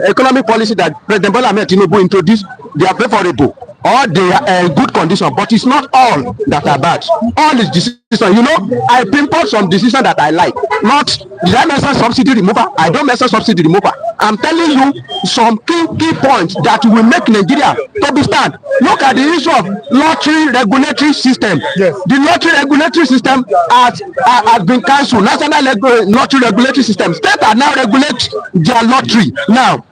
economic policy that President Bola Ahmed Tinubu introduced, they are favorable. or they are good condition, but it's not all that are bad. All is decision. You know, I pinpoint some decision that I like. Not, did I mention subsidy remover? I don't mention subsidy remover. I'm telling you some key points that will make Nigeria to be stand. Look at the issue of lottery regulatory system. Yes. The lottery regulatory system has been cancelled. National lottery regulatory system. States are now regulate their lottery. Now,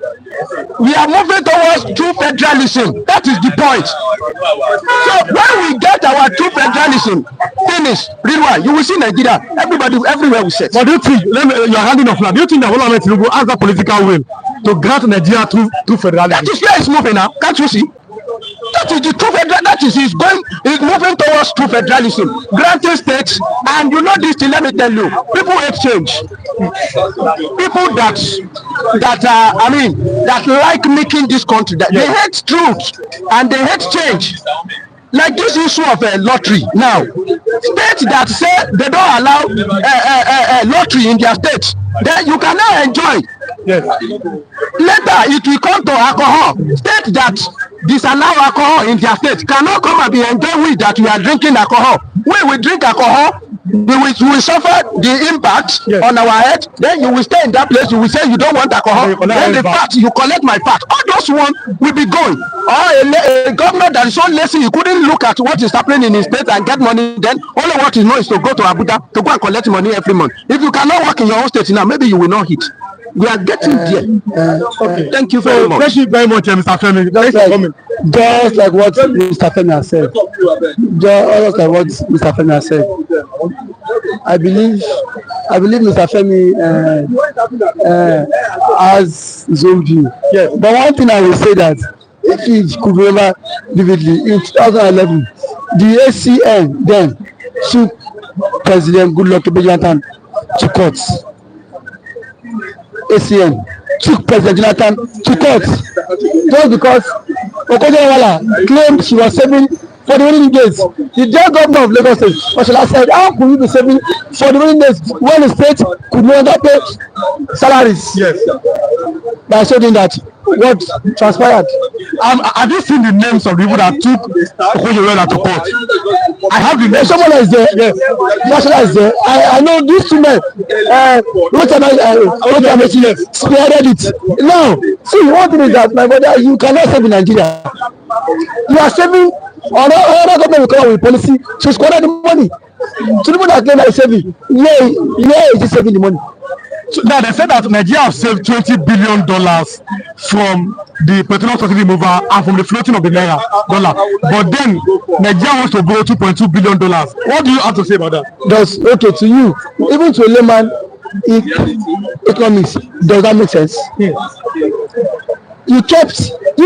we are moving towards true federalism. That is the point. So when we get our true federalism finished, you will see Nigeria, everybody, everywhere we set. But do you think, you are handing off now, do you think that Tinubu has the political will to grant Nigeria true federalism? That is where it's moving now. Can't you see? That is the true federal. That is he's moving towards true federalism, granting states. And you know this thing. Let me tell you, people hate change. People that like making this country. That they hate truth and they hate change. Like this issue of lottery now, states that say they don't allow lottery in their states, then you cannot enjoy. Yes. Later it will come to alcohol. States that disallow alcohol in their state cannot come and be enjoying with that we are drinking alcohol. When we drink alcohol, we will suffer the impact on our head. Then you will stay in that place. You will say you don't want alcohol. Then the fact you collect my fat. All those ones will be going. Or a governor that is so lazy he couldn't look at what is happening in his state and get money. Then only what he knows is to go to Abuja to go and collect money every month. If you cannot work in your own state now, maybe you will not hit. We are getting there. Okay. Thank you very much. Thank you very much, Mr. Femi. Just like what Mr. Femi has said. Just like what Mr. Femi has said. I believe Mr. Femi has his own view. Yes. But one thing I will say that if he could remember vividly, in 2011, the ACN then took President Goodluck Jonathan to court. ACN took President Jonathan to court just because Okoje-Iweala claimed she was saving for the winning days. The then governor of Lagos State, Oshola, said, how could you be saving for the winning days when the state could no longer pay salaries? Yes. By showing that what transpired. Have you seen the names of the people that took Okoje-Iweala to court? I have the names. Someone is there. Yes. Oshola is there. I know these two men. Spearheaded it. Now, see, one thing is that, my brother, you cannot save in Nigeria. You are saving. Another government will come up with policy to squander the money. To the people that claim that is saving, where is he saving the money? So now they said that Nigeria have saved $20 billion from the petroleum subsidy removal and from the floating of the naira dollar. But then Nigeria wants to borrow $2.2 billion. What do you have to say about that? Does okay to you, even to a layman in economics, does that make sense? Yes. You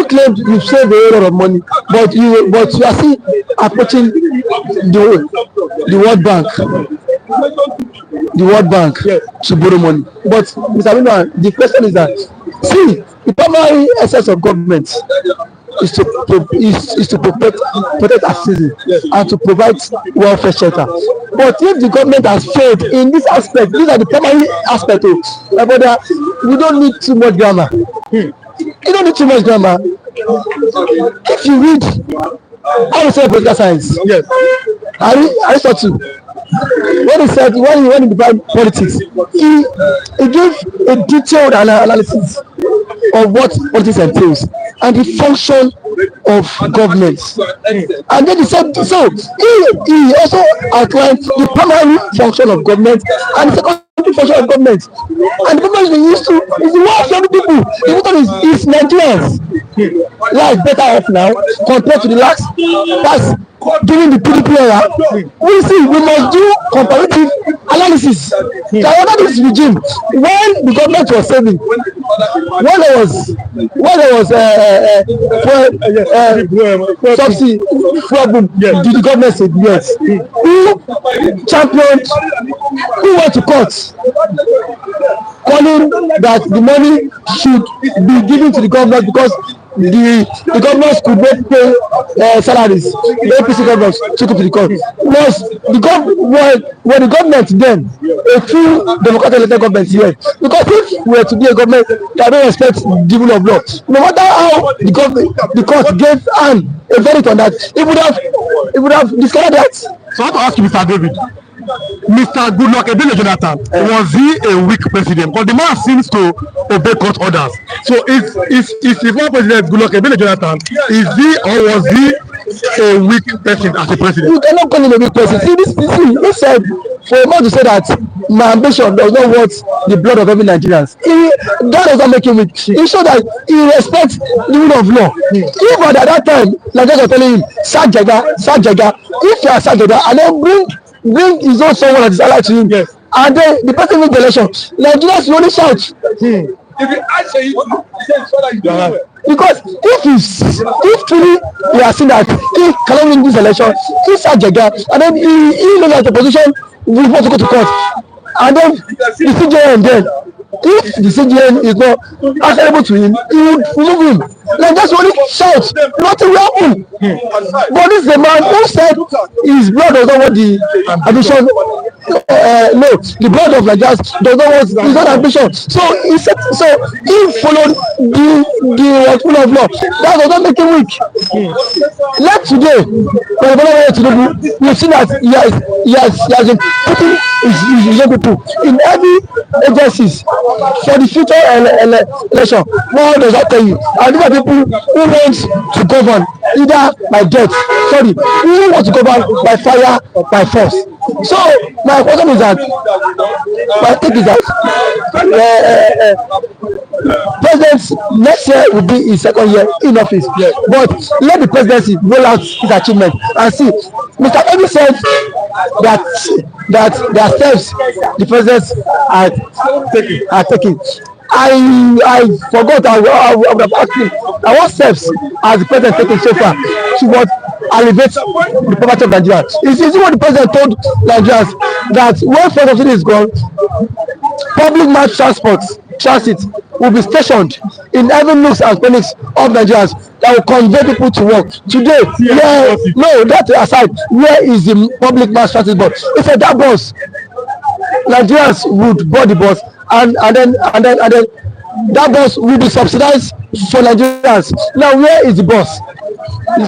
claimed you saved a lot of money, but you are still approaching the World Bank. The World Bank to borrow money. But Mr. Abimbola, the question is that, see, the primary essence of government is to protect our citizens and to provide welfare shelter. But if the government has failed in this aspect, these are the primary aspects. We don't need too much grammar. You don't need too much grammar. If you read political science, yes, Aristotle, when he said when he defined politics, he gave a detailed analysis of what politics entails and the function of government. And then he said, so he also outlined the primary function of government and the secondary function of government. And the government we used to is the worst of the people. The people is Nigerians. Life better off now compared to the last during the PDP era. We must do comparative analysis. Under this regime, when the government was saving, when there was subsidy problem, did the government say yes? Who championed? Who went to court calling that the money should be given to the government because the governors could not pay salaries? The APC governors took it to the court. Were the government then a true democratic elected government? Yes. Because if we were to be a government that don't respect the rule of law, no matter how the court gave hand a verdict on that. It would have discovered that. So I want to ask you, Mr. David, Mr. Goodluck Ebele Jonathan, was he a weak president? Because the man seems to obey court orders. So is the former president Goodluck Ebele Jonathan, is he or was he a weak person as a president? You cannot call him a weak person. See, this said for a man to say that my ambition does not want the blood of every Nigerian. That does not make him weak. He showed that he respects the rule of law. If at that time, Nigerians are telling him, sack Jaga, if you are sack Jaga, and then bring his own someone that is allied to him, yes, and then the person wins the election, Nigerians will only shout. If you answer it, because if truly we are seeing that he cannot win this election, he sack Jaga, and then he knows that the opposition will want to go to court, and then the CJN then, if the CJN is not answerable to him, he would remove him. Like that's only shout, nothing will happen. But this is the man who said his blood does not want the ambition. No, the blood of Nigerians does not want his own ambition. So he said, so he followed the rule of law. That does not make him weak. Like today, when Tinubu, we've seen that he has been putting his young people in every agencies for the future election. What does that tell you? And these are people who want to govern either by death, who want to govern by fire or by force. So my question is that, my take is that president next year will be his second year in office, but let the presidency roll out his achievement and see. Mr. Ebi said that there are steps the presidents are taking. I forgot. I would have asked him, what steps has the president taken so far to alleviate the poverty of Nigeria? Is what the president told Nigerians, that when first subsidy is gone, public mass transit will be stationed in every nooks and crannies of Nigerians that will convey people to work. Today, that aside, where is the public mass transit bus? If that bus, Nigerians would board the bus, and then that bus will be subsidized for Nigerians. Now where is the bus?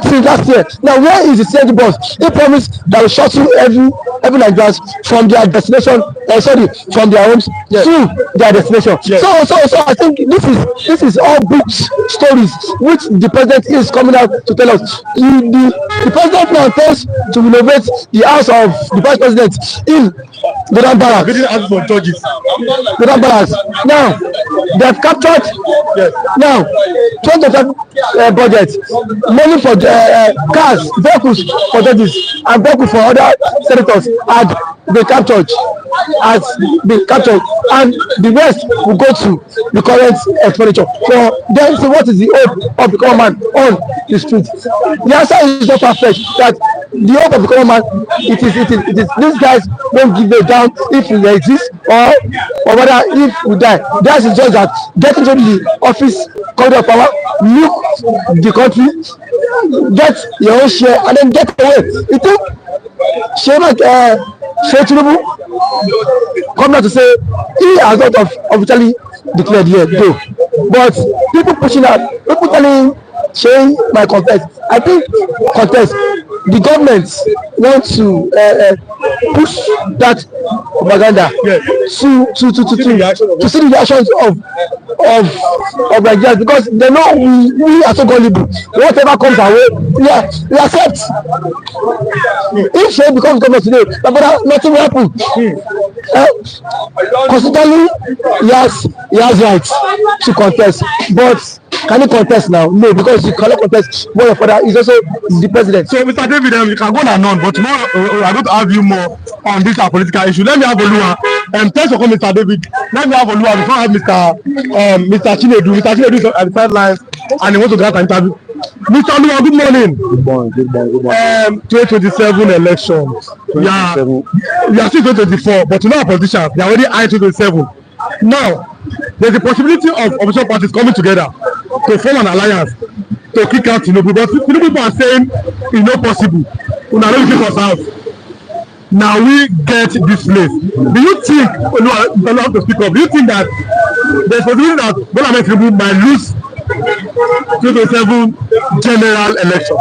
Since last year. Now where is the CNG bus? He promised that will shuttle every Nigerians from their destination, from their homes to their destination. So I think this is all books, stories which the president is coming out to tell us. The president now intends to renovate the house of the vice president in Godan Barracks. Godan Barracks. Now they have captured now 2025 budget money for cars, vehicles for judges and vehicles for other senators had been captured, and the rest will go to the current expenditure. So then, so what is the hope of the common man on the street? The answer is not perfect. That the hope of the common man, it is these guys won't give a damn if we exist or whether if we die. That's just that getting to the office, corridor of power, look the country, get your own share, and then get away. You think Tinubu come out to say he has not officially declared yet, though. But people pushing out, people telling him, saying my contest. I think contest. The government wants to push that propaganda to see the reactions of Nigerians, because they know we are so gullible. Whatever comes our way, we accept. If she becomes government today, nothing will happen. Constitutionally, he has rights to contest, but can he contest now? No, because he cannot contest. One of father is also the president. So, Mr. David, you can go on, but tomorrow I'm going to have you more on this political issue. Let me have Olua. Thanks for coming, Mr. David. Let me have Olua before I have Mr. Chinedu. Mr. Chinedu is at the sidelines and he wants to grant an interview. Mr. Olua, good morning. Good morning. 2027 elections. We are still 2024, but you know our politicians, they are already eyeing 2027. Now, there's a possibility of opposition parties coming together to form an alliance to kick out Tinubu, but Tinubu people are saying it's not possible. We are not looking for south. Now we get this place. Do you think, you have to speak up, do you think that there's a possibility that Tinubu might lose 2027 general election?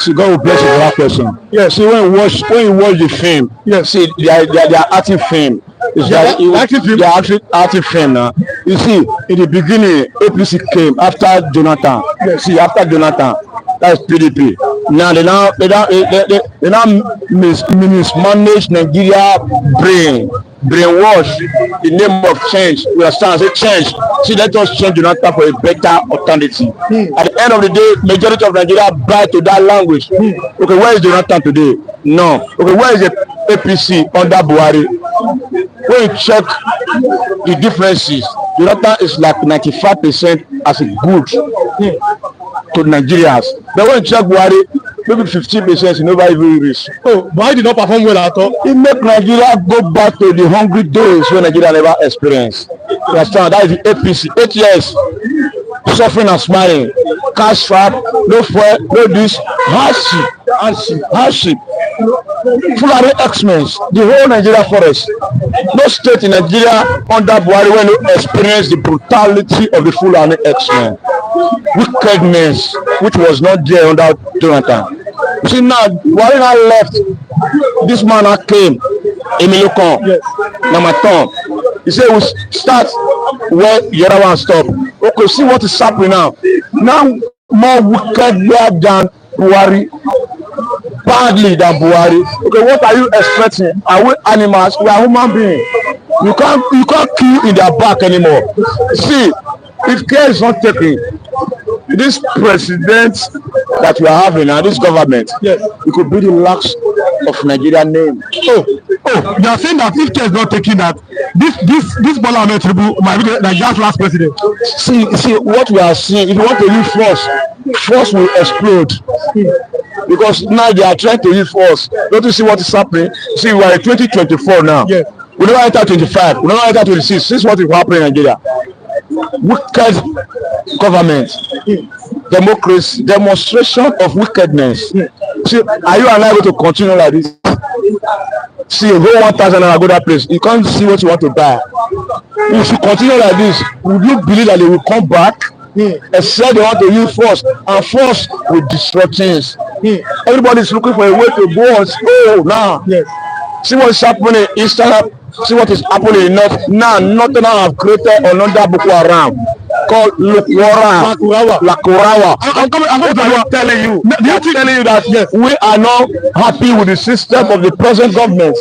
See, God will bless you for that question. Yes. See, when you watch the film, Yes. see, they are acting film. It's Yeah, they are actually acting film now. You see, in the beginning, APC came after Jonathan. Yes. See, after Jonathan, that's PDP. Now they mismanage Nigeria brainwash the name of change. We understand, say change. See, let us change Jonathan for a better alternative. At the end of the day, majority of Nigeria buy to that language. Okay, where is Jonathan today? No. Okay, where is the APC under Buhari? When you check the differences, Jonathan is like 95% as a good to Nigerians. But when you check Buhari, maybe 15% you never even reach. Oh, Buhari did not perform well at all. It make Nigeria go back to the hungry days when Nigeria never experienced. You understand? That is the APC. 8 years suffering and smiling. Cash trap, no fuel, no this, hardship. Fulani X-Men, the whole Nigeria forest. No state in Nigeria under Buhari when you experience the brutality of the Fulani X-Men. Wickedness, which was not there under Jonathan. You see now, Buhari now left. This man now came, Emilokon, Yes. Namaton. He said we start where the other one stop. Okay, see what is happening now. Now more wicked than Buhari. Badly than Buhari. Okay, what are you expecting? Are we animals? We are human beings. You can't kill in their back anymore. See, if care is not taken, this president that we are having and this government, Yes. it could be the last of Nigerian name. Oh, you are saying that if care is not taken, that this Bola Ahmed Tinubu might be Nigeria's last president. See what we are seeing. If you want to use force will explode. Because now they are trying to use force. Don't you see what is happening? See, we are in 2024 now. Yes. We never enter 25. We never enter 26. This is what is happening in Nigeria. Wicked government, democracy, demonstration of wickedness. See, are you and I going to continue like this? See, go 1,000 and go that place. You can't see what you want to buy. If you continue like this, would you believe that they will come back? Except they want to use force, and force will destroy things. Everybody is looking for a way to go on school now. Yes. See what is happening in Eastern. See what is happening in North. Now, Northern have created another Boko Haram called Lakurawa. I'm telling you. I'm telling you that Yes. we are not happy with the system of the present government.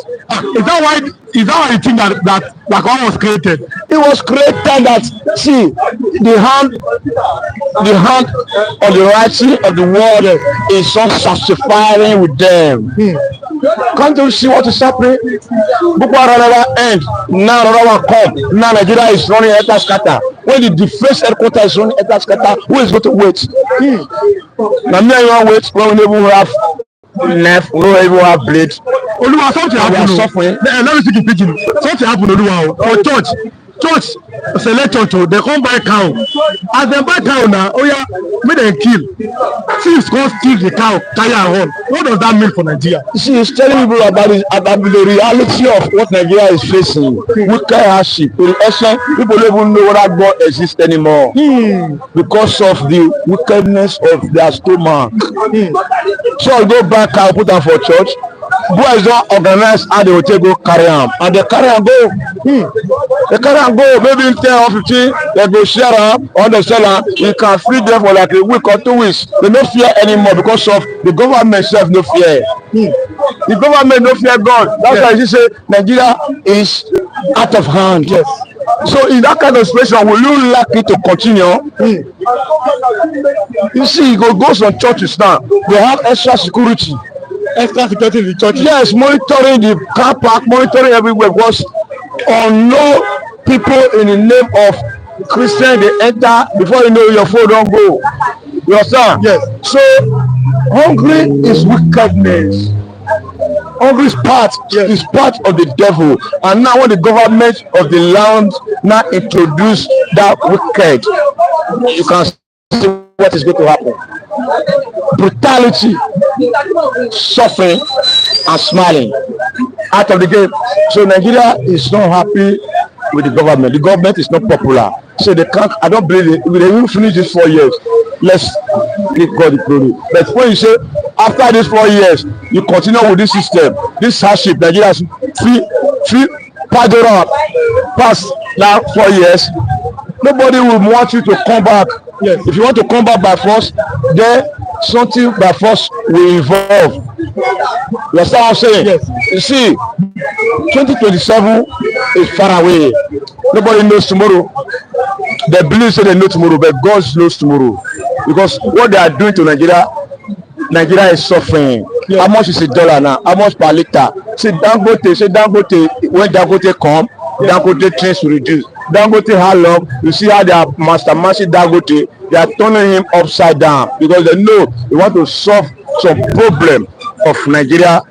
Is that why you think that Lakurawa was created? It was created that, see, the hand of the writing of the word is not satisfying with them. Can't you see what is happening? Boko Haram never end. Now another one come. Now Nigeria is running enter scatter. When the defense headquarters is running enter scatter, who is going to wait? Now me and you want wait when we never have knife, we don't even have blade. Oluwa, something happened. Suffering. Let me speak in pidgin. Something happened, Oluwa. For church select church, they come buy cow. As they buy cow now, oh yeah, make them kill. Thieves come steal the cow, carry am home. What does that mean for Nigeria? See, it's telling people about the reality of what Nigeria is facing. Wicked hardship. In essence, people don't even know whether God exists anymore because of the wickedness of their stomach. So I go back and put am for church. Boys don organize how they will take go carry am, and they carry am go. They carry am go, maybe 10 or 15. They go share am or they sell am. You can feed them for like a week or 2 weeks. They no fear anymore because of the government self no fear. The government no fear God. That's why you say Nigeria is out of hand. Yes. So in that kind of situation, will you like it to continue? You see, you go some churches now. They have extra security. Extra security in the church. Yes, monitoring the car park, monitoring everywhere. Because no people in the name of Christian they enter before you know your phone don't go. You understand? Yes. So hungry is wickedness. Hungry is part of the devil. And now when the government of the land now introduce that wicked, you can see what is going to happen. Brutality, suffering, and smiling out of the game. So Nigeria is not happy with the government. The government is not popular. So they can't, I don't believe it. They will finish this 4 years. Let's give God the glory. But when you say after these 4 years, you continue with this system, this hardship, Nigerians feel Padora past now 4 years. Nobody will want you to come back. Yes. If you want to come back by force, then something by force will involve. You understand what I'm saying? Yes. You see, 2027 is far away. Nobody knows tomorrow. They believe say they know tomorrow, but God knows tomorrow. Because what they are doing to Nigeria is suffering. Yeah. How much is $1 now? How much per liter? Say Dangote, when Dangote come, yeah. Dangote trains will reduce. Dangote how long? You see how they are masterminding Dangote. They are turning him upside down because they know they want to solve some problem of Nigeria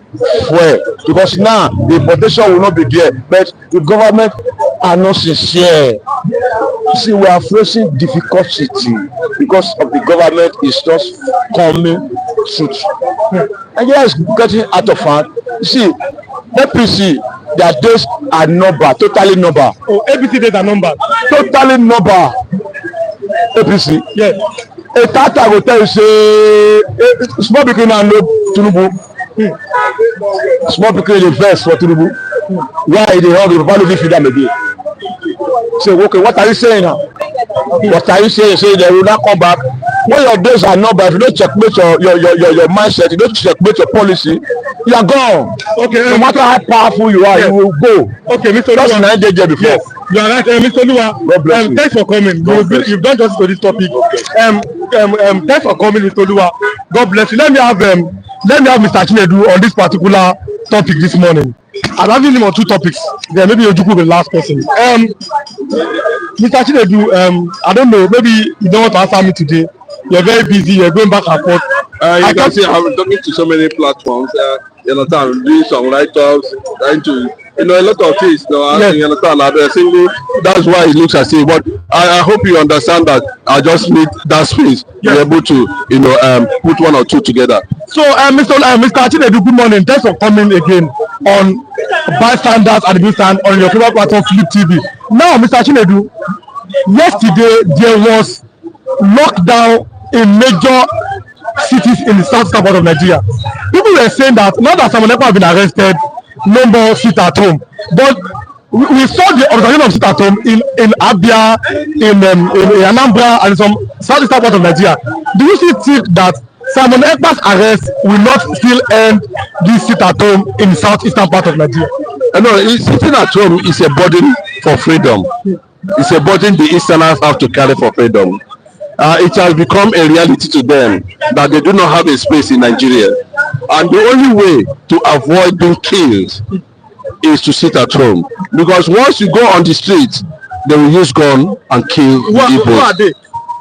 fuel. Because now the importation will not be there, but the government are not sincere. You see, we are facing difficulty because of the government is just coming truth. Nigeria is getting out of hand. You see, APC, their days are number, totally number. Oh, APC days are number. Totally number. APC. Yes. A tata go tell you say small pikin now know Tinubu. Small pikin dey vex for Tinubu. Why dey hug the papa no fit feed am again? Say okay, what are you saying now? What are you saying? Say they will not come back. When your days are number, if you don't checkmate your mindset, you don't checkmate your policy, you are gone. Okay. No matter how powerful you are, yes. You will go. Okay, Mr. That's Oluwa. That's 9 days before. Yes. You are right, Mr. Oluwa. God bless you. Thanks for coming. You've done justice to this topic. Thanks for coming, Mr. Oluwa. God bless you. Let me have Mr. Chinedu on this particular topic this morning. I'm having him on 2 topics. Then maybe Ojukwu will be the last person. Mr. Chinedu, I don't know. Maybe you don't want to answer me today. You're very busy. You're going back and forth. You can see I'm talking to so many platforms. You know, I'm doing some write-ups, trying to, a lot of things. Yes. You understand? That's why it looks as if. But I hope you understand that I just need that space to be able to, put 1 or 2 together. So, Mr. Chinedu, good morning. Thanks for coming again on Bystanders at the Bystanders on your favorite platform, Flip TV. Now, Mr. Chinedu, yesterday there was lockdown in major cities in the southern part of Nigeria. People were saying that now that Simon Ekpa have been arrested, no more sit at home. But we saw the organization of sit at home in Abia, in Anambra, and some southeastern part of Nigeria. Do you still think that Simon Ekpa's arrest will not still end this sit at home in the southeastern part of Nigeria? No, sitting at home is a burden for freedom. It's a burden the Easterners have to carry for freedom. It has become a reality to them that they do not have a space in Nigeria. And the only way to avoid being killed is to sit at home. Because once you go on the street, they will use gun and kill people. Who are they?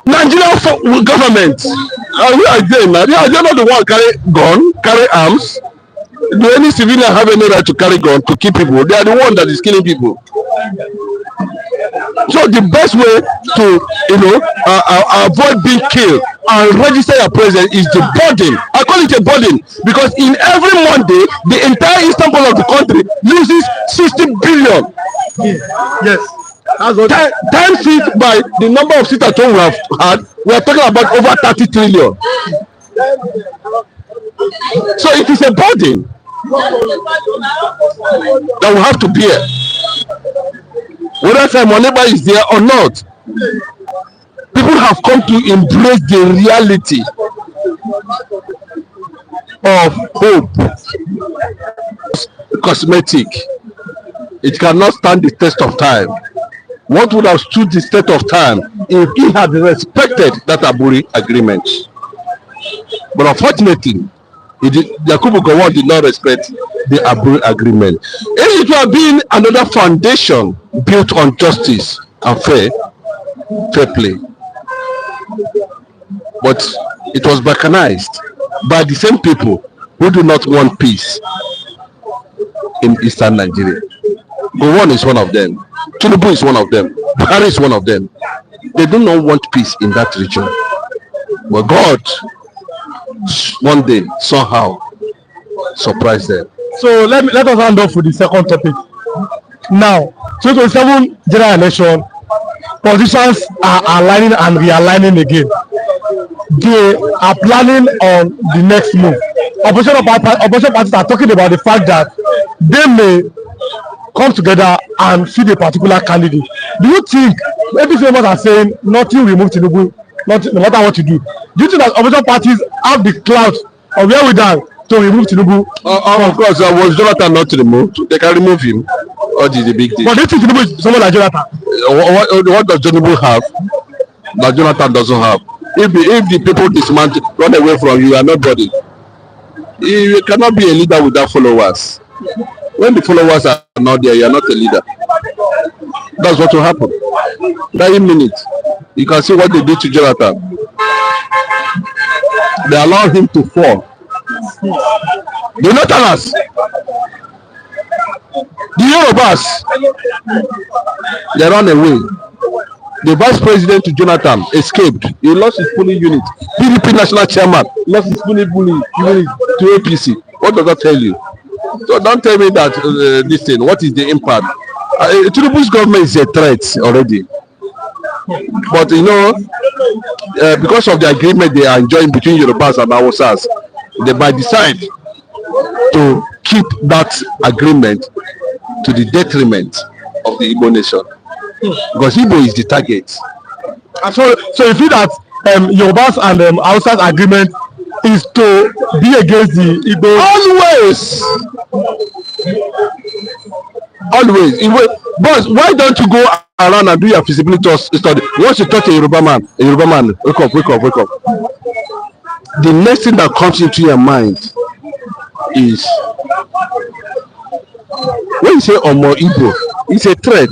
Nigerian government. Who are they now? They are not the one carry gun, carry arms. Do any civilian have any right to carry gun to kill people? They are the one that is killing people. So the best way to avoid being killed and register your presence is the burden. I call it a burden because in every Monday the entire eastern part of the country loses 60 billion. Yes. Times it by the number of sit at home we have had, we are talking about over 30 trillion. So it is a burden that we have to bear. Whether Simon Ekpa is there or not, people have come to embrace the reality of hope. Cosmetic. It cannot stand the test of time. What would have stood the test of time if he had respected that Aburi agreement? But unfortunately, Yakubu Gowon did not respect the Aburi agreement. If it had been another foundation built on justice and fair play, but it was balkanized by the same people who do not want peace in eastern Nigeria. Gowon is one of them. Tinubu is one of them. Buhari is one of them. They do not want peace in that region. But God, one day, somehow, surprised them. So let us hand off with the second topic. Now, 2027 general election, politicians are aligning and realigning again. They are planning on the next move. opposition parties are talking about the fact that they may come together and feed a particular candidate. Do you think every members are saying nothing will remove Tinubu, nothing, no matter what you do? Do you think that opposition parties have the clout or wherewithal to remove Tinubu? Of course, was Jonathan not removed? They can remove him. What is the big deal? But do you think Tinubu is someone like Jonathan? What does Tinubu have that Jonathan doesn't have? If the people dismantle, run away from you, are nobody. You cannot be a leader without followers. When the followers are not there, you are not a leader. That's what will happen. That minute, you can see what they did to Jonathan. They allowed him to fall. They not tell us. The Yorubas, they ran away. The vice president to Jonathan escaped. He lost his polling unit. PDP national chairman lost his polling unit to APC. What does that tell you? So don't tell me that this thing. What is the impact? Tinubu's government is a threat already. But you know, because of the agreement they are enjoying between Yorubas and Hausas, they might decide to keep that agreement to the detriment of the Igbo nation. Because Igbo is the target. And so you feel that Yorubas and Hausas agreement is to be against the Igbo? Always. Boss, why don't you go around and do your feasibility study? Once you touch a Yoruba man, wake up. The next thing that comes into your mind is, when you say Omo Igbo, it's a threat.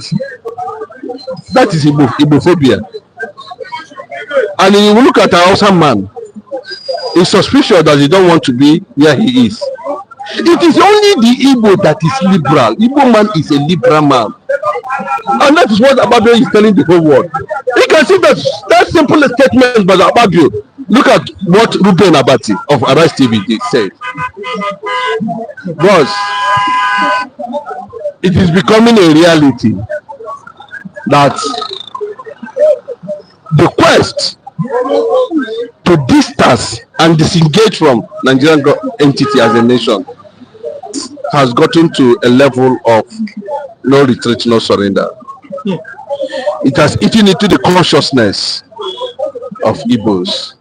That is Igbophobia. And you look at a Hausa man, he's suspicious that he don't want to be where he is. It is only the Igbo that is liberal. Igbo man is a liberal man. And that is what Ababio is telling the whole world. You can see that simple statement by Ababio. Look at what Ruben Abati of Arise TV said. Because it is becoming a reality that the quest to distance and disengage from Nigerian entity as a nation has gotten to a level of no retreat, no surrender. It has eaten into the consciousness of Igbos.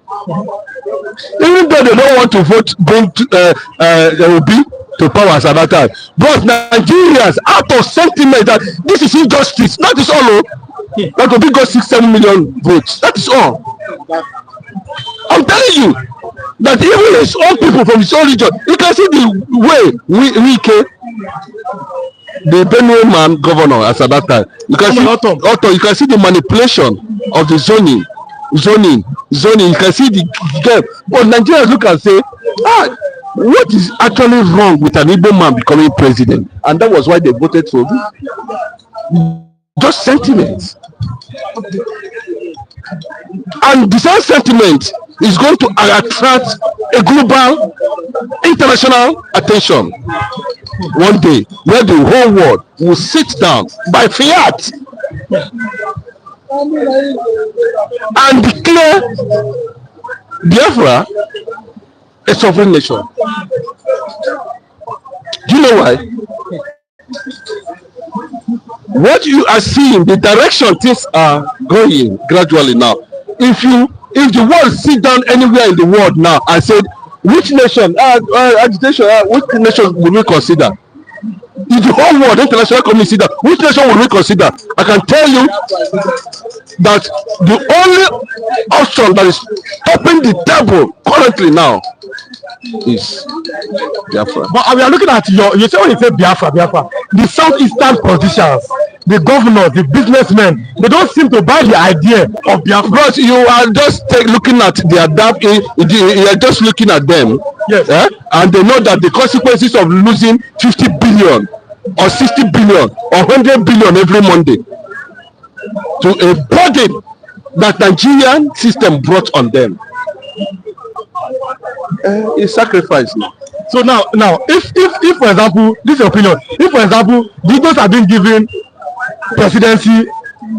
Even though they don't want to vote, bring Obi to power at that time, but Nigerians, out of sentiment that this is injustice, that is all. That Obi got 6-7 million votes. That is all. I'm telling you that even his own people from his own region, you can see the way the Benue man governor as at that time. You can see you can see the manipulation of the zoning. You can see the gap. But Nigerians look and say, what is actually wrong with an Igbo man becoming president? And that was why they voted for him. Just sentiments. And the same sentiment is going to attract a global, international attention one day, where the whole world will sit down by fiat and declare Biafra a sovereign nation. Do you know why? What you are seeing, the direction things are going gradually now. If the world sit down anywhere in the world now and said, which nation, agitation, which nation will we consider? If the whole world, international community, sit down, which nation will we consider? I can tell you that the only option that is topping the table currently now is Biafra. But we are looking at you say when you say Biafra, the southeastern politicians, the governors, the businessmen, they don't seem to buy the idea of Biafra. But you are just looking at their you are just looking at them, yes, and they know that the consequences of losing 50 billion or 60 billion or 100 billion every Monday to a burden that Nigerian system brought on them is sacrifice now. So now if for example, this is your opinion, if for example the Igbos have been given presidency,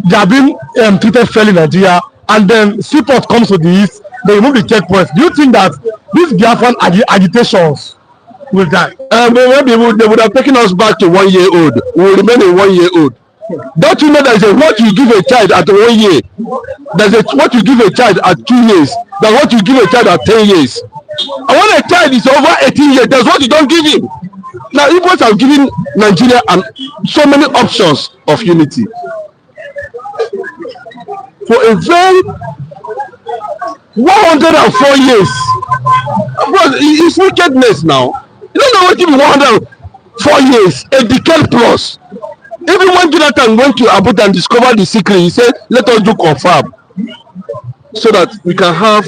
they have been treated fairly in Nigeria, and then Seaport comes to the east they remove the checkpoints. Do you think that these Biafran agitations will die? Maybe they would have taken us back to 1 year old. We will remain in 1 year old. Don't you know there's a what you give a child at 1 year? There's a what you give a child at 2 years. Than what you give a child at 10 years. And when a child is over 18 years, that's what you don't give him. Now, Igbos have given Nigeria so many options of unity. For a very 104 years. Bro, it's wickedness now. You don't know what even 104 years, a decade plus. Even when Jonathan went to Abuja and discovered the secret, he said, let us do confirm. So that we can have,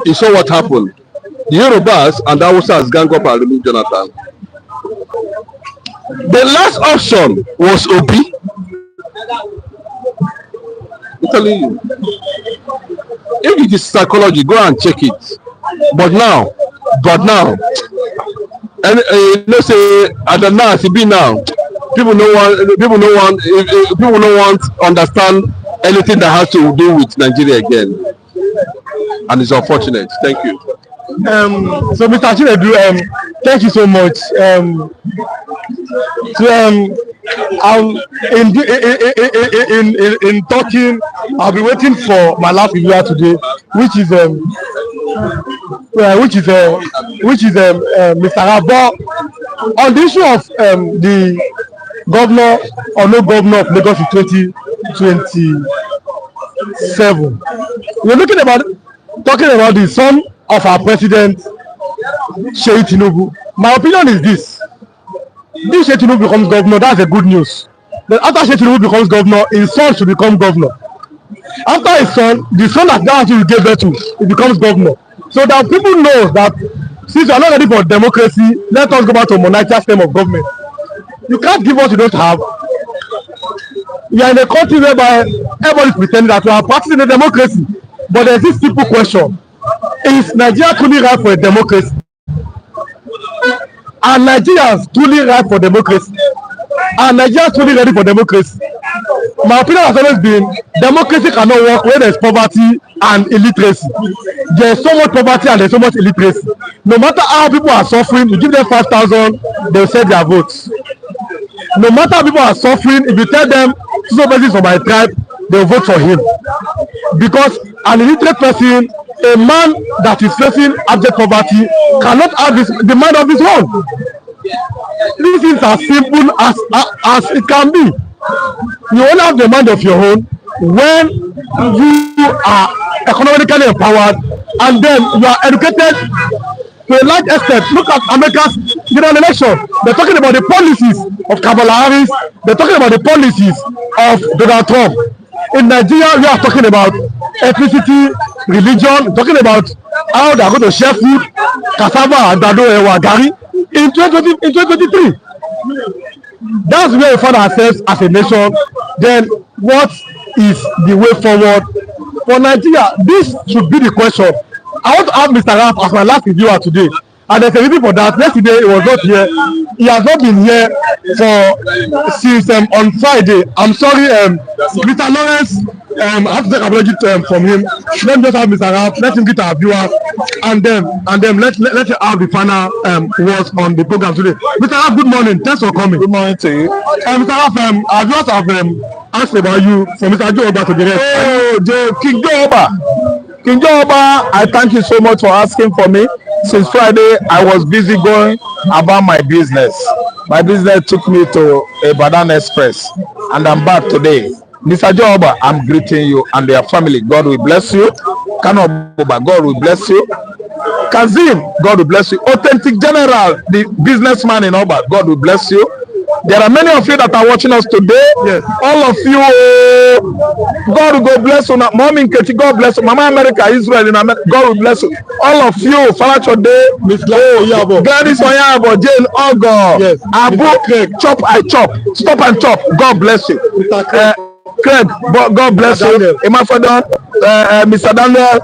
you saw what happened. The Yorubas and the Hausas gang up and remove Jonathan. The last option was Obi. I'm telling you. If it is psychology, go and check it. But now, and let's say at the now, be now, people no want understand anything that has to do with Nigeria again, and it's unfortunate. Thank you. So Mr. Chinedu, thank you so much. In talking, I'll be waiting for my last reviewer today, which is Mr. Rabo. On the issue of the governor or no governor of Lagos in 2027, we're talking about the son of our president, Sheikh Tinubu. My opinion is this: if Sheikh Tinubu becomes governor, that's a good news. Then after Sheikh Tinubu becomes governor, his son should become governor. After his son, the son that now he gave birth to, he becomes governor. So that people know that since we are not ready for democracy, let us go back to a monarchical system of government. You can't give what you don't have. We are in a country whereby everybody is pretending that we are practicing a democracy, but there's this simple question: is Nigeria truly ripe for a democracy? Are Nigerians truly ripe for democracy? Are Nigerians truly ready for democracy? My opinion has always been democracy cannot work where there's poverty and illiteracy. There's so much poverty and there's so much illiteracy. No matter how people are suffering, you give them 5,000, they'll send their votes. No matter how people are suffering, if you tell them so person from my tribe, they'll vote for him. Because an illiterate person, a man that is facing abject poverty, cannot have the mind of his own. This is as simple as it can be. You only have the mind of your own when you are economically empowered and then you are educated to a large extent. Look at America's general election. They're talking about the policies of Kamala Harris. They're talking about the policies of Donald Trump. In Nigeria, we are talking about ethnicity, religion, talking about how they are going to share food, cassava, and gari in 2023. That's where we find ourselves as a nation. Then what is the way forward for Nigeria? This should be the question. I want to have Mr. Raf as my last reviewer today. And there's a reason for that. Yesterday he was not here. He has not been here since on Friday. I'm sorry, Mr. Lawrence. I have to take apology from him. Let me just have Mr. Raf. Let him get our viewers, and then let him have the final words on the program today. Mr. Raf, good morning. Thanks for coming. Good morning to you. Mr. Raf, our viewers have asked about you from Mr. Joe Oba to the rest. Oh, King Joe Oba. King Joe Oba, I thank you so much for asking for me. Since Friday, I was busy going about my business. My business took me to Ibadan Express, and I'm back today. Mr. Joe Oba, I'm greeting you and your family. God will bless you. Kano Oba, God will bless you. Kazim, God will bless you. Authentic General, the businessman in Oba, God will bless you. There are many of you that are watching us today. Yes. All of you, God will go bless you. Mommy Nketi, God bless you. Mama America, Israel, in America, God will bless you. All of you, Falacho Day, Miss Gladys Oyabo, Jane Ogo, yes. Abu, Chop, I chop, Stop and Chop, God bless you. Craig, God bless you. Emafadon, Mr. Daniel,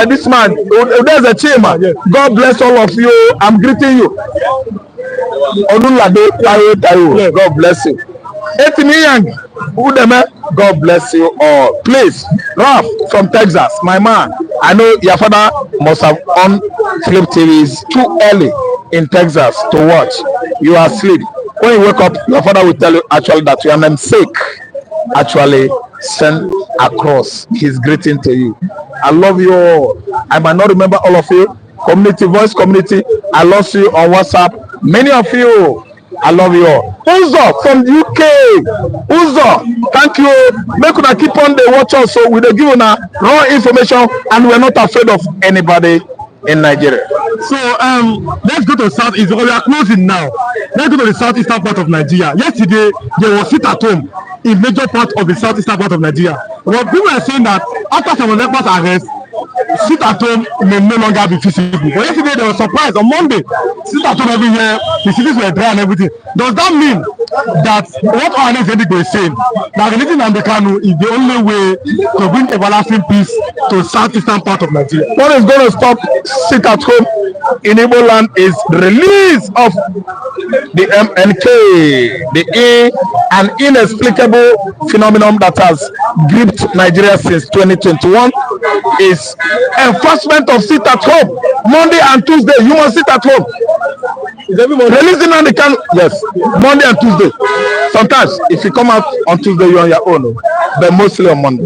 this man, there's a chamber. Yes. God bless all of you. I'm greeting you. Odunlade, Tayo, God bless you. Etimi Yang, Udeme, God bless you all. Please, Ralph from Texas, my man. I know your father must have on Flip TVs too early in Texas to watch. You are asleep. When you wake up, your father will tell you actually that your namesake actually sent across his greeting to you. I love you all. I might not remember all of you. Community, voice community, I lost you on WhatsApp. Many of you, I love you all. Uzo from the UK. Uzo, thank you. Make una keep on the watch us so we don't give una raw information and we're not afraid of anybody in Nigeria. So let's go to Southeast because we are closing now. Let's go to the southeastern part of Nigeria. Yesterday there was sit at home in major part of the southeastern part of Nigeria. Well, people are saying that after some of arrest, sit at home may no longer be feasible. But yesterday there was surprise on Monday. Sit at home everywhere, the cities were dry and everything. Does that mean that what Ohanes Endigbo is saying, that releasing Ambekanu is the only way to bring everlasting peace to southeastern part of Nigeria? What is going to stop sit at home in Igbo land is release of the MNK, an inexplicable phenomenon that has gripped Nigeria since 2021 is enforcement of sit at home. Monday and Tuesday, you must sit at home. Releasing on the can, yes, Monday and Tuesday. Sometimes, if you come out on Tuesday, you're on your own, but mostly on Monday.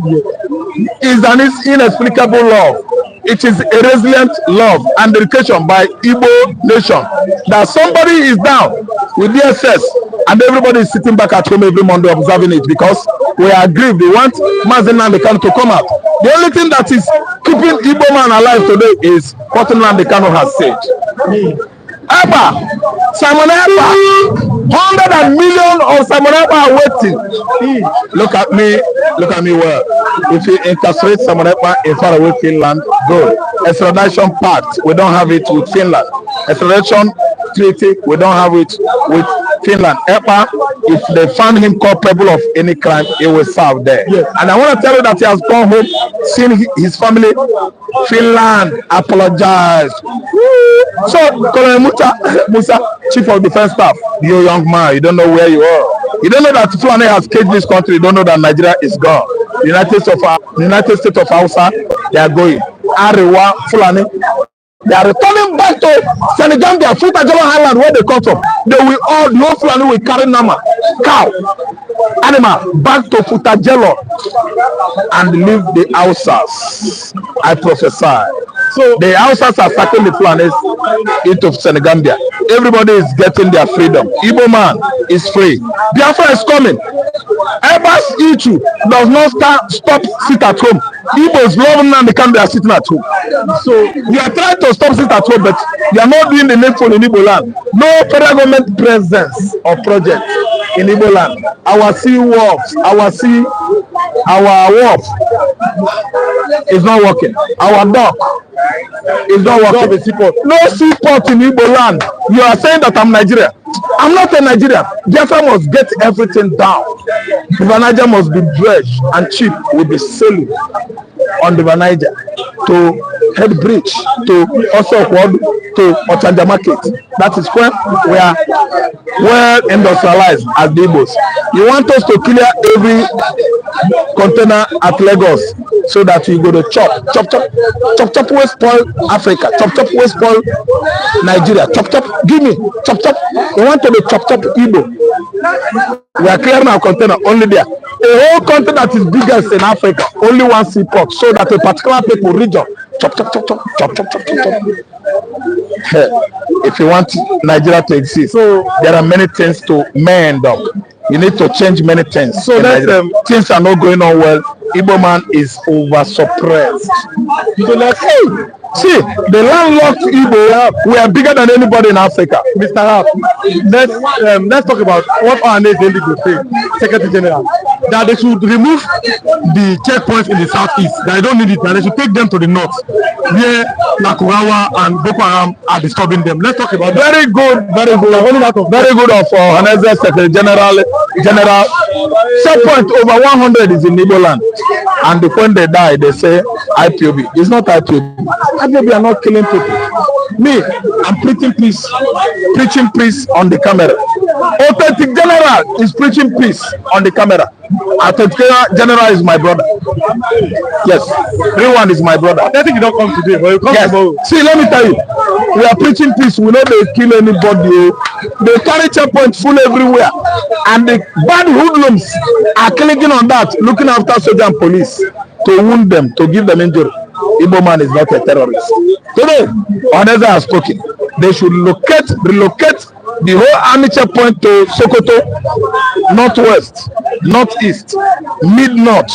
It's an inexplicable love. It is a resilient love and dedication by Igbo nation that somebody is down with DSS and everybody is sitting back at home every Monday observing it because we are grieved. We want Mazen Nnamdi to come out. The only thing that is keeping Igbo man alive today is what Nnamdi has said. Epa, Simon Epa, 100 million of Simon Epa are waiting. Look at me well. If you incarcerate Simon Epa in faraway Finland, good. Extradition pact, we don't have it with Finland. Extradition treaty, we don't have it with Finland. Epa, if they find him culpable of any crime, he will serve there. Yes. And I want to tell you that he has gone home, seen his family. Finland apologized. So, Colonel Musa, Chief of Defense Staff, you young man, you don't know where you are. You don't know that Fulani has caged this country. You don't know that Nigeria is gone. The United States of Hausa, they are going. Arewa, Fulani, they are returning back to Senegambia, Futajolo Island, where they come from. They will all, the whole Fulani will carry Nama, cow, animal, back to Futajolo and leave the Hausas. I prophesy. So the Hausas are sacking the Fulanis into Senegambia. Everybody is getting their freedom. Igbo man is free. Biafra is coming. Airbus issue does not stop sit at home. Igbos love Nnamdi, they are sitting at home. So you are trying to stop sit at home, but you are not doing the needful in Igbo land. No federal government presence or project in Igbo land. Our sea wharfs, our wharf is not working. Our dock is not working. No seaport in Igbo land. You are saying that I'm Nigeria. I'm not a Nigerian. Biafra must get everything down. River Niger must be dredged and cheap will be sailing on the River Niger to Head Bridge, to also to Ochanja Market. That is when we are well industrialized as the Igbos. You want us to clear every container at Lagos so that we go to chop, we spoil Africa, chop, we spoil Nigeria, chop, give me, chop. We want to be chop Igbo. We are clearing our container only there. A whole country that is biggest in Africa, only one seaport, so that a particular people region, chop. If you want Nigeria to exist, so there are many things to mend up. You need to change many things. So that things are not going on well. Igbo man is over suppressed. So let's see the landlocked Igbo. We are bigger than anybody in Africa. Mr. Rap, let's talk about what Ohanes Endigbo said, Secretary General, that they should remove the checkpoints in the southeast. That they don't need it. That they should take them to the north, where Nakurawa and Boko Haram are disturbing them. Let's talk about very good of Ohanes Secretary General. Checkpoint over 100 is in Igbo land, and when they die, they say IPOB. It's not IPOB. IPOB are not killing people. Me, I'm preaching peace on the camera. Authentic General is preaching peace on the camera. Attorney General is my brother. Yes, real one is my brother. I think you don't come today, but you come tomorrow. See, let me tell you, we are preaching peace. We know they kill anybody. They carry checkpoint full everywhere, and the bad hoodlums are clicking on that, looking after soldier and police to wound them, to give them injury. Igbo man is not a terrorist. Today, Oneza has spoken. They should relocate the whole army checkpoint to Sokoto, northwest, northeast, mid-north,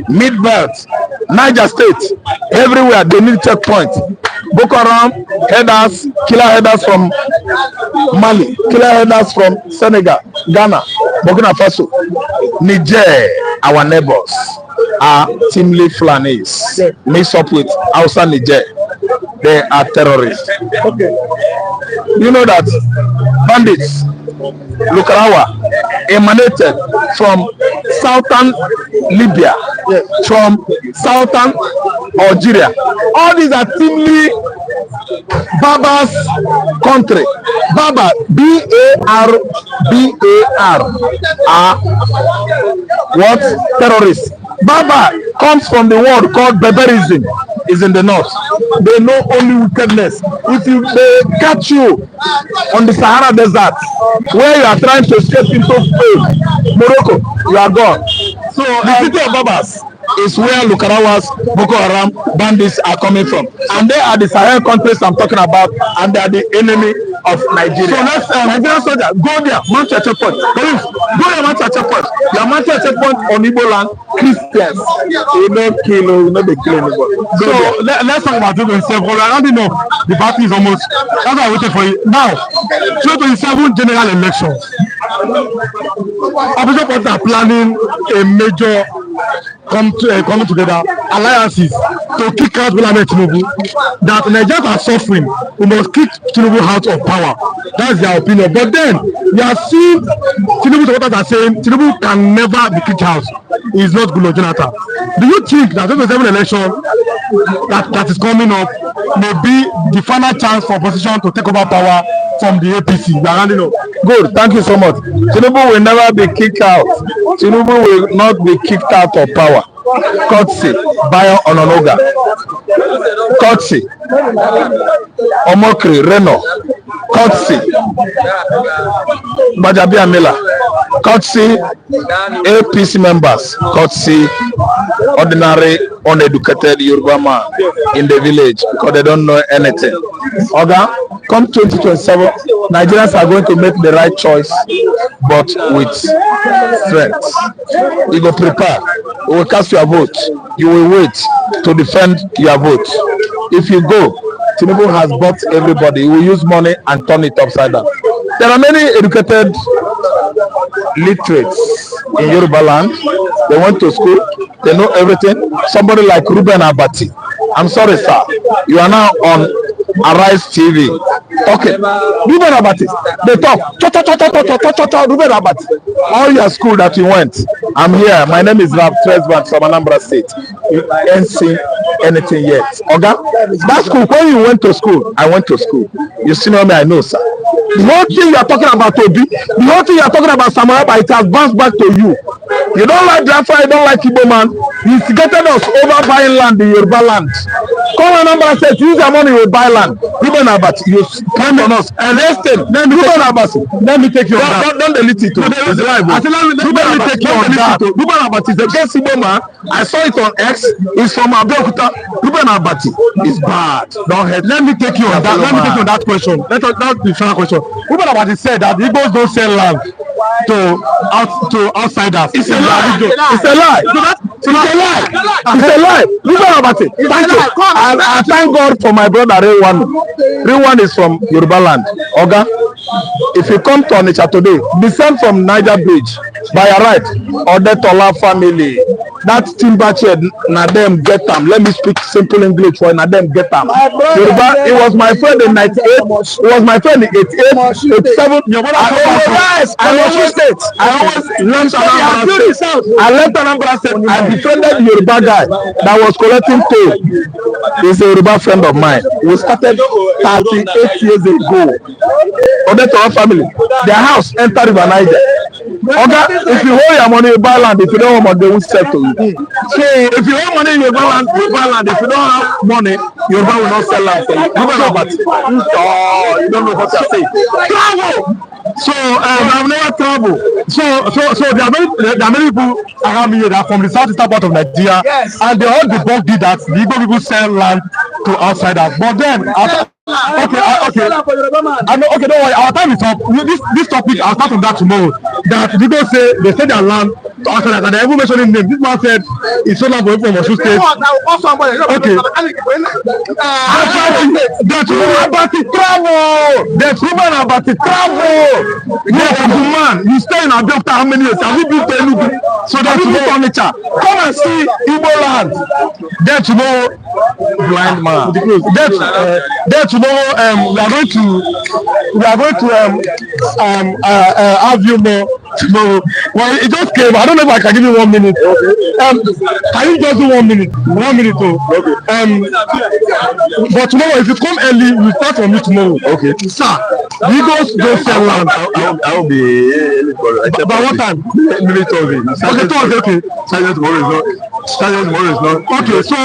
mid-belt, Niger State, everywhere they need checkpoint. Boko Haram headers, killer headers from Mali, killer headers from Senegal, Ghana, Burkina Faso, Niger, our neighbors are Timli Flanis, mixed up with Hausa Niger. They are terrorists. Okay. You know that bandits, Lukarawa, emanated from southern Libya, from southern Algeria. All these are Timli Baba's country. Baba, B-A-R-B-A-R, are what? Terrorists. Baba comes from the word called barbarism, is in the north. They know only wickedness. If they catch you on the Sahara Desert, where you are trying to escape into Spain, Morocco, you are gone. So the city of Babas is where Lukarawas, Boko Haram, bandits are coming from. And they are the Sahel countries I'm talking about, and they are the enemy of Nigeria. So let's Nigerian soldiers, go there, mount your checkpoint. Police, go there, mount your checkpoint. You are mounting a checkpoint on Igbo land, Christians. You don't kill, you know they kill anybody. So let's talk about 2027. I don't know, the party is almost, that's why I waited for you. Now, 2027 general elections. Opposition parties are planning a major coming together alliances to kick out Tinubu. That Nigerians are suffering. We must kick Tinubu out of power. That's their opinion. But then we are seeing Tinubu supporters are saying Tinubu can never be kicked out. He is not good, Jonathan. Do you think that 2027 election that is coming up may be the final chance for opposition to take over power from the APC? We are rounding up. Good, thank you so much. Tinubu will never be kicked out. Tinubu will not be kicked out of power. Courtesy, Bayo Ononoga. Courtesy, Omokri, Reno. Courtesy, Bajabi Amila. Courtesy, APC members. Courtesy, ordinary, uneducated Yoruba man in the village because they don't know anything. Oga, come 2027, Nigerians are going to make the right choice, but with strength. You go prepare. You will cast your vote. You will wait to defend your vote. If you go, Tinubu has bought everybody. He will use money and turn it upside down. There are many educated literates in Yoruba land. They went to school. They know everything. Somebody like Ruben Abati. I'm sorry, sir. You are now on Arise TV. Okay. Ruben Abati. They talk. Ruben Abati. All your school that you went. I'm here. My name is Rab Tresban from Anambra State. You ain't seen anything yet. Okay? That school, when you went to school, I went to school. You see me, I know, sir. The whole thing you are talking about Obi, the whole thing you are talking about Samuel, but it has bounced back to you. You don't like Biafra, you don't like Igbo man. You instigated us over buying land in Yoruba land. Come on, number says use your money, you will buy land. Ruben Abati, you come on us. And listen, Ruben Abati, let me take you on that. Don't delete it. It's live. Let me take you on that. Ruben Abati is the best Igbo man. I saw it on X. It's from Abeokuta. Ruben Abati is bad. Don't hate. Let me take you on that. Let me take you on that question. That's the final question. Ruben Abati said that the Igbos don't sell land to outsiders. It's a lie. It's a lie. It's a lie. It's a lie. Ruben Abati. Thank you. I thank God for my brother Rewan. Rewan is from Yoruba land. Oga, if you come to Onitsha today, descend from Niger Bridge by your right, Odetola family. That timber shed, na them get them. Let me speak simple English for na them get them. Yoruba, it was my friend in 98. It was my friend in 88, 87. I always learned Anambra State. I left Anambra State. I befriended the Yoruba guy that was collecting toll. He's a Yoruba friend of mine. We started 38 years ago. Odetola family. Their house entered River Niger. Okay, if you hold your money, you buy land. If you don't have money, they won't sell to you. So if you hold money, you buy land. You buy land. If you don't have money, your bank will not sell land for you. Oh, you don't know what you're saying. Travel. So I've never traveled. So there are many people around me that are from the southeastern part of Nigeria, and they all debunk that the Igbo people sell land to outsiders. But then okay. I know. Okay, don't worry. Our time is up. This topic, I'll start from that tomorrow. That people say they sell their land to outsiders, and they even mentioning name. This man said it's sold land for people from Osun State. Okay. There's woman about to travel. There's woman about to travel. Yes, man. You stay in Abeokuta how many years? Have you been to Enugu? So there's no furniture. Come and see Igbo land. Then tomorrow, blind man. Then tomorrow, we are going to have you more tomorrow. Well, it just came. I don't know if I can give you 1 minute. Can you just do 1 minute? 1 minute, though. Okay. But tomorrow, if you come early, we start from you tomorrow. Okay. Sir, we don't sell land. I will be early for it. By what time? Maybe Thursday. Okay, Thursday. Okay. Saturday tomorrow is not. Okay, so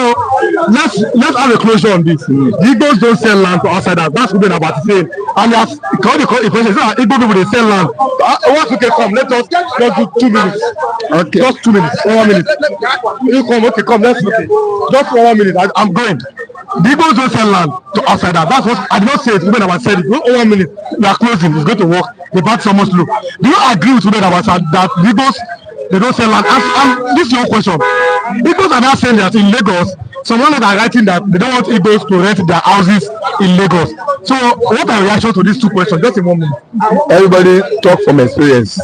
let's have a closure on this. Igbos don't sell land to outsiders. That's what we're about to say. And we have called the question. Igbo people they sell land. Once we can come, let us just do 2 minutes. Okay. Just 2 minutes. 1 minute. You come. Okay, come. Let's okay. Just for 1 minute. I'm going. The Igbos don't sell land to outsiders. That's what I did not say it. Women about said it. 1 minute. We are closing. It's going to work. The bat's almost low. Do you agree with women about that? The Igbos they don't sell land. And this is your question. Igbos are now saying that in Lagos, someone are writing that they don't want Igbos to rent their houses in Lagos. So, what are your reactions to these two questions? Just in 1 minute. Everybody talk from experience.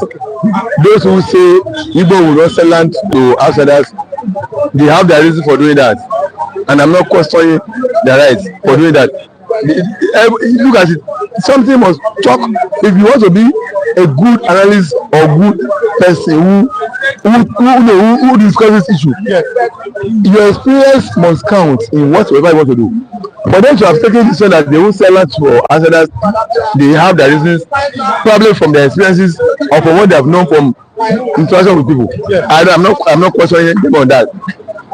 Those who say Igbo will not sell land to outsiders, they have their reason for doing that, and I'm not questioning their rights for doing that. Look at it. Something must talk. If you want to be a good analyst or good person who discusses this issue, your experience must count in whatever you want to do. For them to have taken this one that they won't sell land to outsiders, they have their reasons, probably from their experiences or from what they have known from interaction with people. I'm not questioning them on that.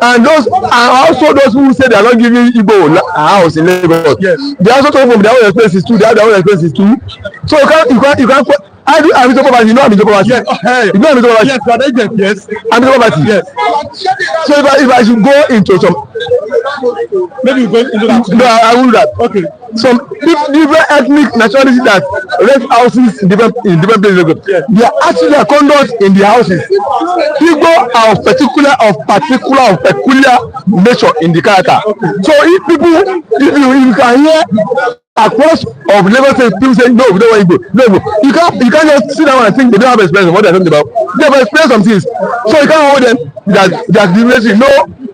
And also those who say they are not giving Igbo a house in Lagos. They also talk from their own expenses too. They have their own expenses too. So you can't. I do Amizo Poverty. You know Amizo Poverty? Yes. You know Amizo Poverty? Yes, but agent, yes. Amizo Poverty? Yes. So if I should go into some, maybe you go into that. No, I will do that. Okay. Some different ethnic nationalities that rent houses in different places. They are actually their condos in the houses. People are of peculiar nature in the character. Okay. So if you can hear across of Lagos State, people say no, we don't want Igbo. No, you can't just sit down and think they don't have experience of what they're talking about. They have experienced some things, so you can't hold them that they are discriminating. No,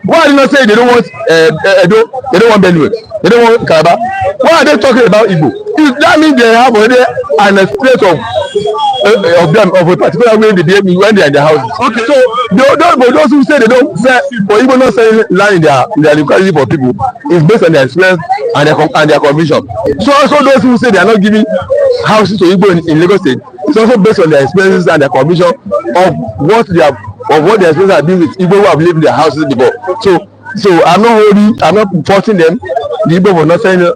why are they not saying they don't want Edo, they don't want Benue, they don't want Calabar? Why are they talking about Igbo? That means they have already an experience of them of a particular way when they are in their houses. Okay. So those who say they don't sell for Igbo not selling land in their locality for people is based on their experience and their conviction. So also those who say they are not giving houses to Igbo in Lagos State, it's also based on their experiences and their conviction of what their experiences have been with Igbo who have lived in their houses before. So I'm not forcing them. The Igbo for not selling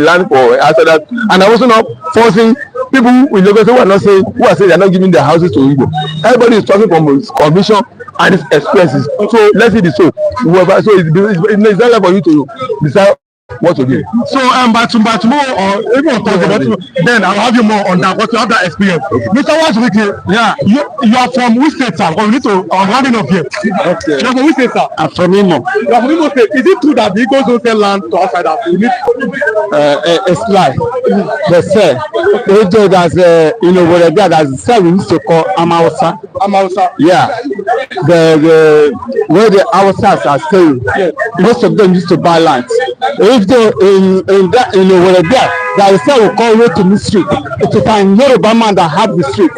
land for outsiders, and I'm also not forcing people in Lagos who are saying they are not giving their houses to Igbo. Everybody is talking from his conviction and his experiences. So let's see the so. It's not like for you to decide what to do. So by tomorrow or even on Thursday, then I'll have you more on that. What you have that experience. Okay. Mr. Wazwiki, you are from which state, sir? We need to rounding up here. Okay. You are from which state, sir? I'm from Imo. You are from Imo State. Is it true that the Igbos don't sell land to outsiders? It's like they say they do that. That's the we used to call Amausa. Amausa. Yeah. The where the Hausas are staying, most of them used to buy land. If they there is a we call road to the street. It is an Yoruba man that have the street.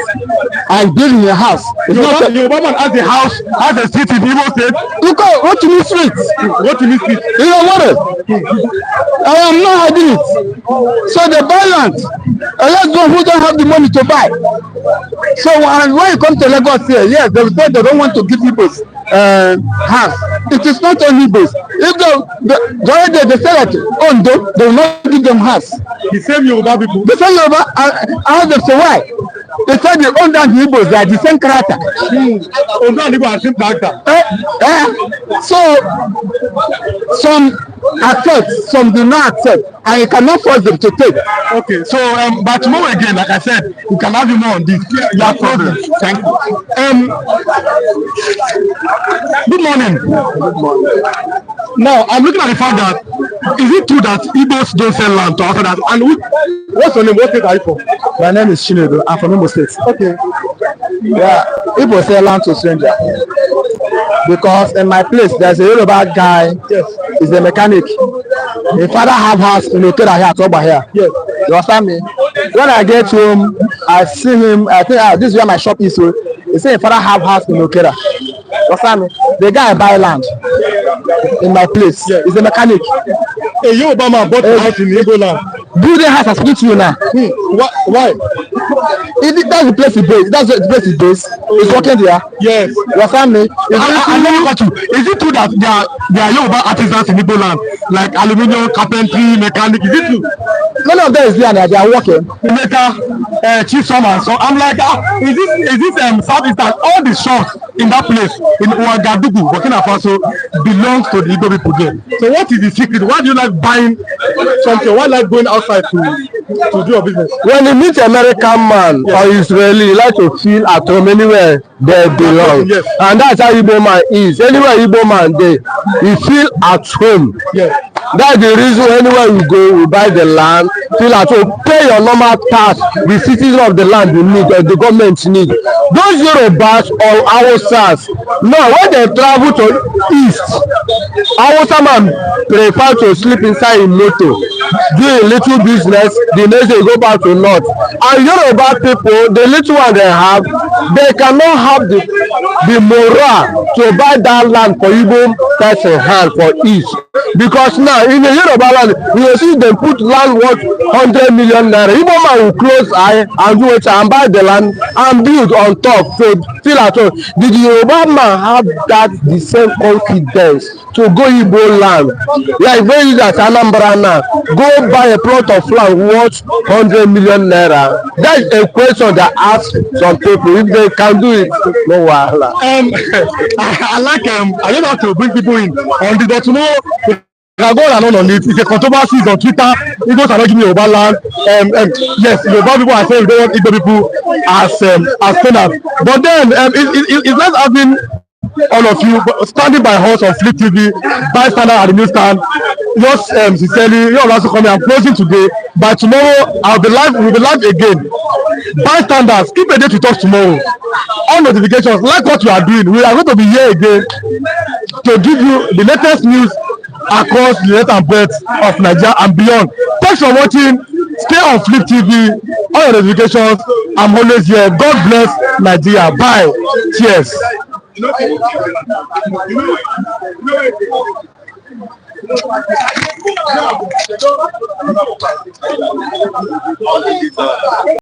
and build in a house. It's not Yoruba man has a house, has a street in Igbo State. Look at what you mean street. What you mean street? You know what? I am not hiding it. So they buy land. And let's go who don't have the money to buy. So when you come to Lagos here, yes, they say they don't want to give people house. It is not only this. If they say that Ondo, they will not give them house. The same Yoruba people. The same Yoruba, I them say why? They said the Ondo and the Igbos, they are the same character. Ondo and Igbo are the same character. So some accept, some do not accept, and you cannot force them to take. Okay, so but tomorrow again, like I said, we can have you more on this. No problem. Thank you. Good morning. Now I'm looking at the fact that is it true that Igbos don't sell land to after that? And what's your name? What state are you from? My name is Tinubu. I'm from Imo State. Okay. Yeah, people sell land to stranger. Because in my place, there's a Yoruba guy. Yes. He's a mechanic. His father have house in Okera here, Toba here. Yes. You understand me? When I get home, I see him. I think this is where my shop is. So he say his father have house in Okera. You understand me? The guy buy land in my place. Yes. He's a mechanic. A Yoruba man bought a house in Igbo land. Building house has split you now. Why? That's the place he based. That's the place he based. He's working there. Yes. You understand me? I never got you. Is it true that there are Yoruba artisans in Igbo land, like aluminium, carpentry, mechanic? Is it true? None of them is there now. They are working. Maker, chief summer. So I'm like, is this Southeastern? All the shops in that place in Ouagadougou, Burkina Faso, belongs to the Igbo people there. So what is the secret? Why do you like buying something? Why like going outside to do your business? When you meet American man or Israeli, you like to feel at home anywhere they belong. Yes. And that's how Igbo man is. Anywhere Igbo man they, you feel at home. Yes. That's the reason anywhere you go, you buy the land, feel at home, pay your normal tax, the citizens of the land you need, or the government need. Those Yorubas or Hausas, now when they travel to east, Hausa man prefer to sleep inside a motor, do a little business, the next day go back to north. And Yoruba people, the little one they have, they cannot have the morale to buy that land for Igbo person hand for east. Because now in the Yoruba land, you see them put land worth 100 million naira. Igbo man will close eye and do it and buy the land and build on top. So feel at home. Did the Yoruba man have that the same confidence to go Igbo land? Like when you at Anambra now, go buy a plot of land worth 100 million naira. That's a question that asks some people if they can do it. No wahala. I like I don't have to bring people in on the tomorrow. I go on it. It's a controversy on Twitter. Igbos are not giving Yoruba land. Yes, Yoruba people are saying they want Igbo people as tenants. But then it's not having all of you standing by horse on Flip TV, bystander at the newsstand. Just sincerely, you also coming. I'm closing today. By tomorrow, I'll be live. We'll be live again. Bystanders, keep a date with us tomorrow. All notifications, like what you are doing. We are going to be here again to give you the latest news across the length and breadth of Nigeria and beyond. Thanks for watching. Stay on Flip TV. All your notifications. I'm always here. God bless Nigeria. Bye. Cheers.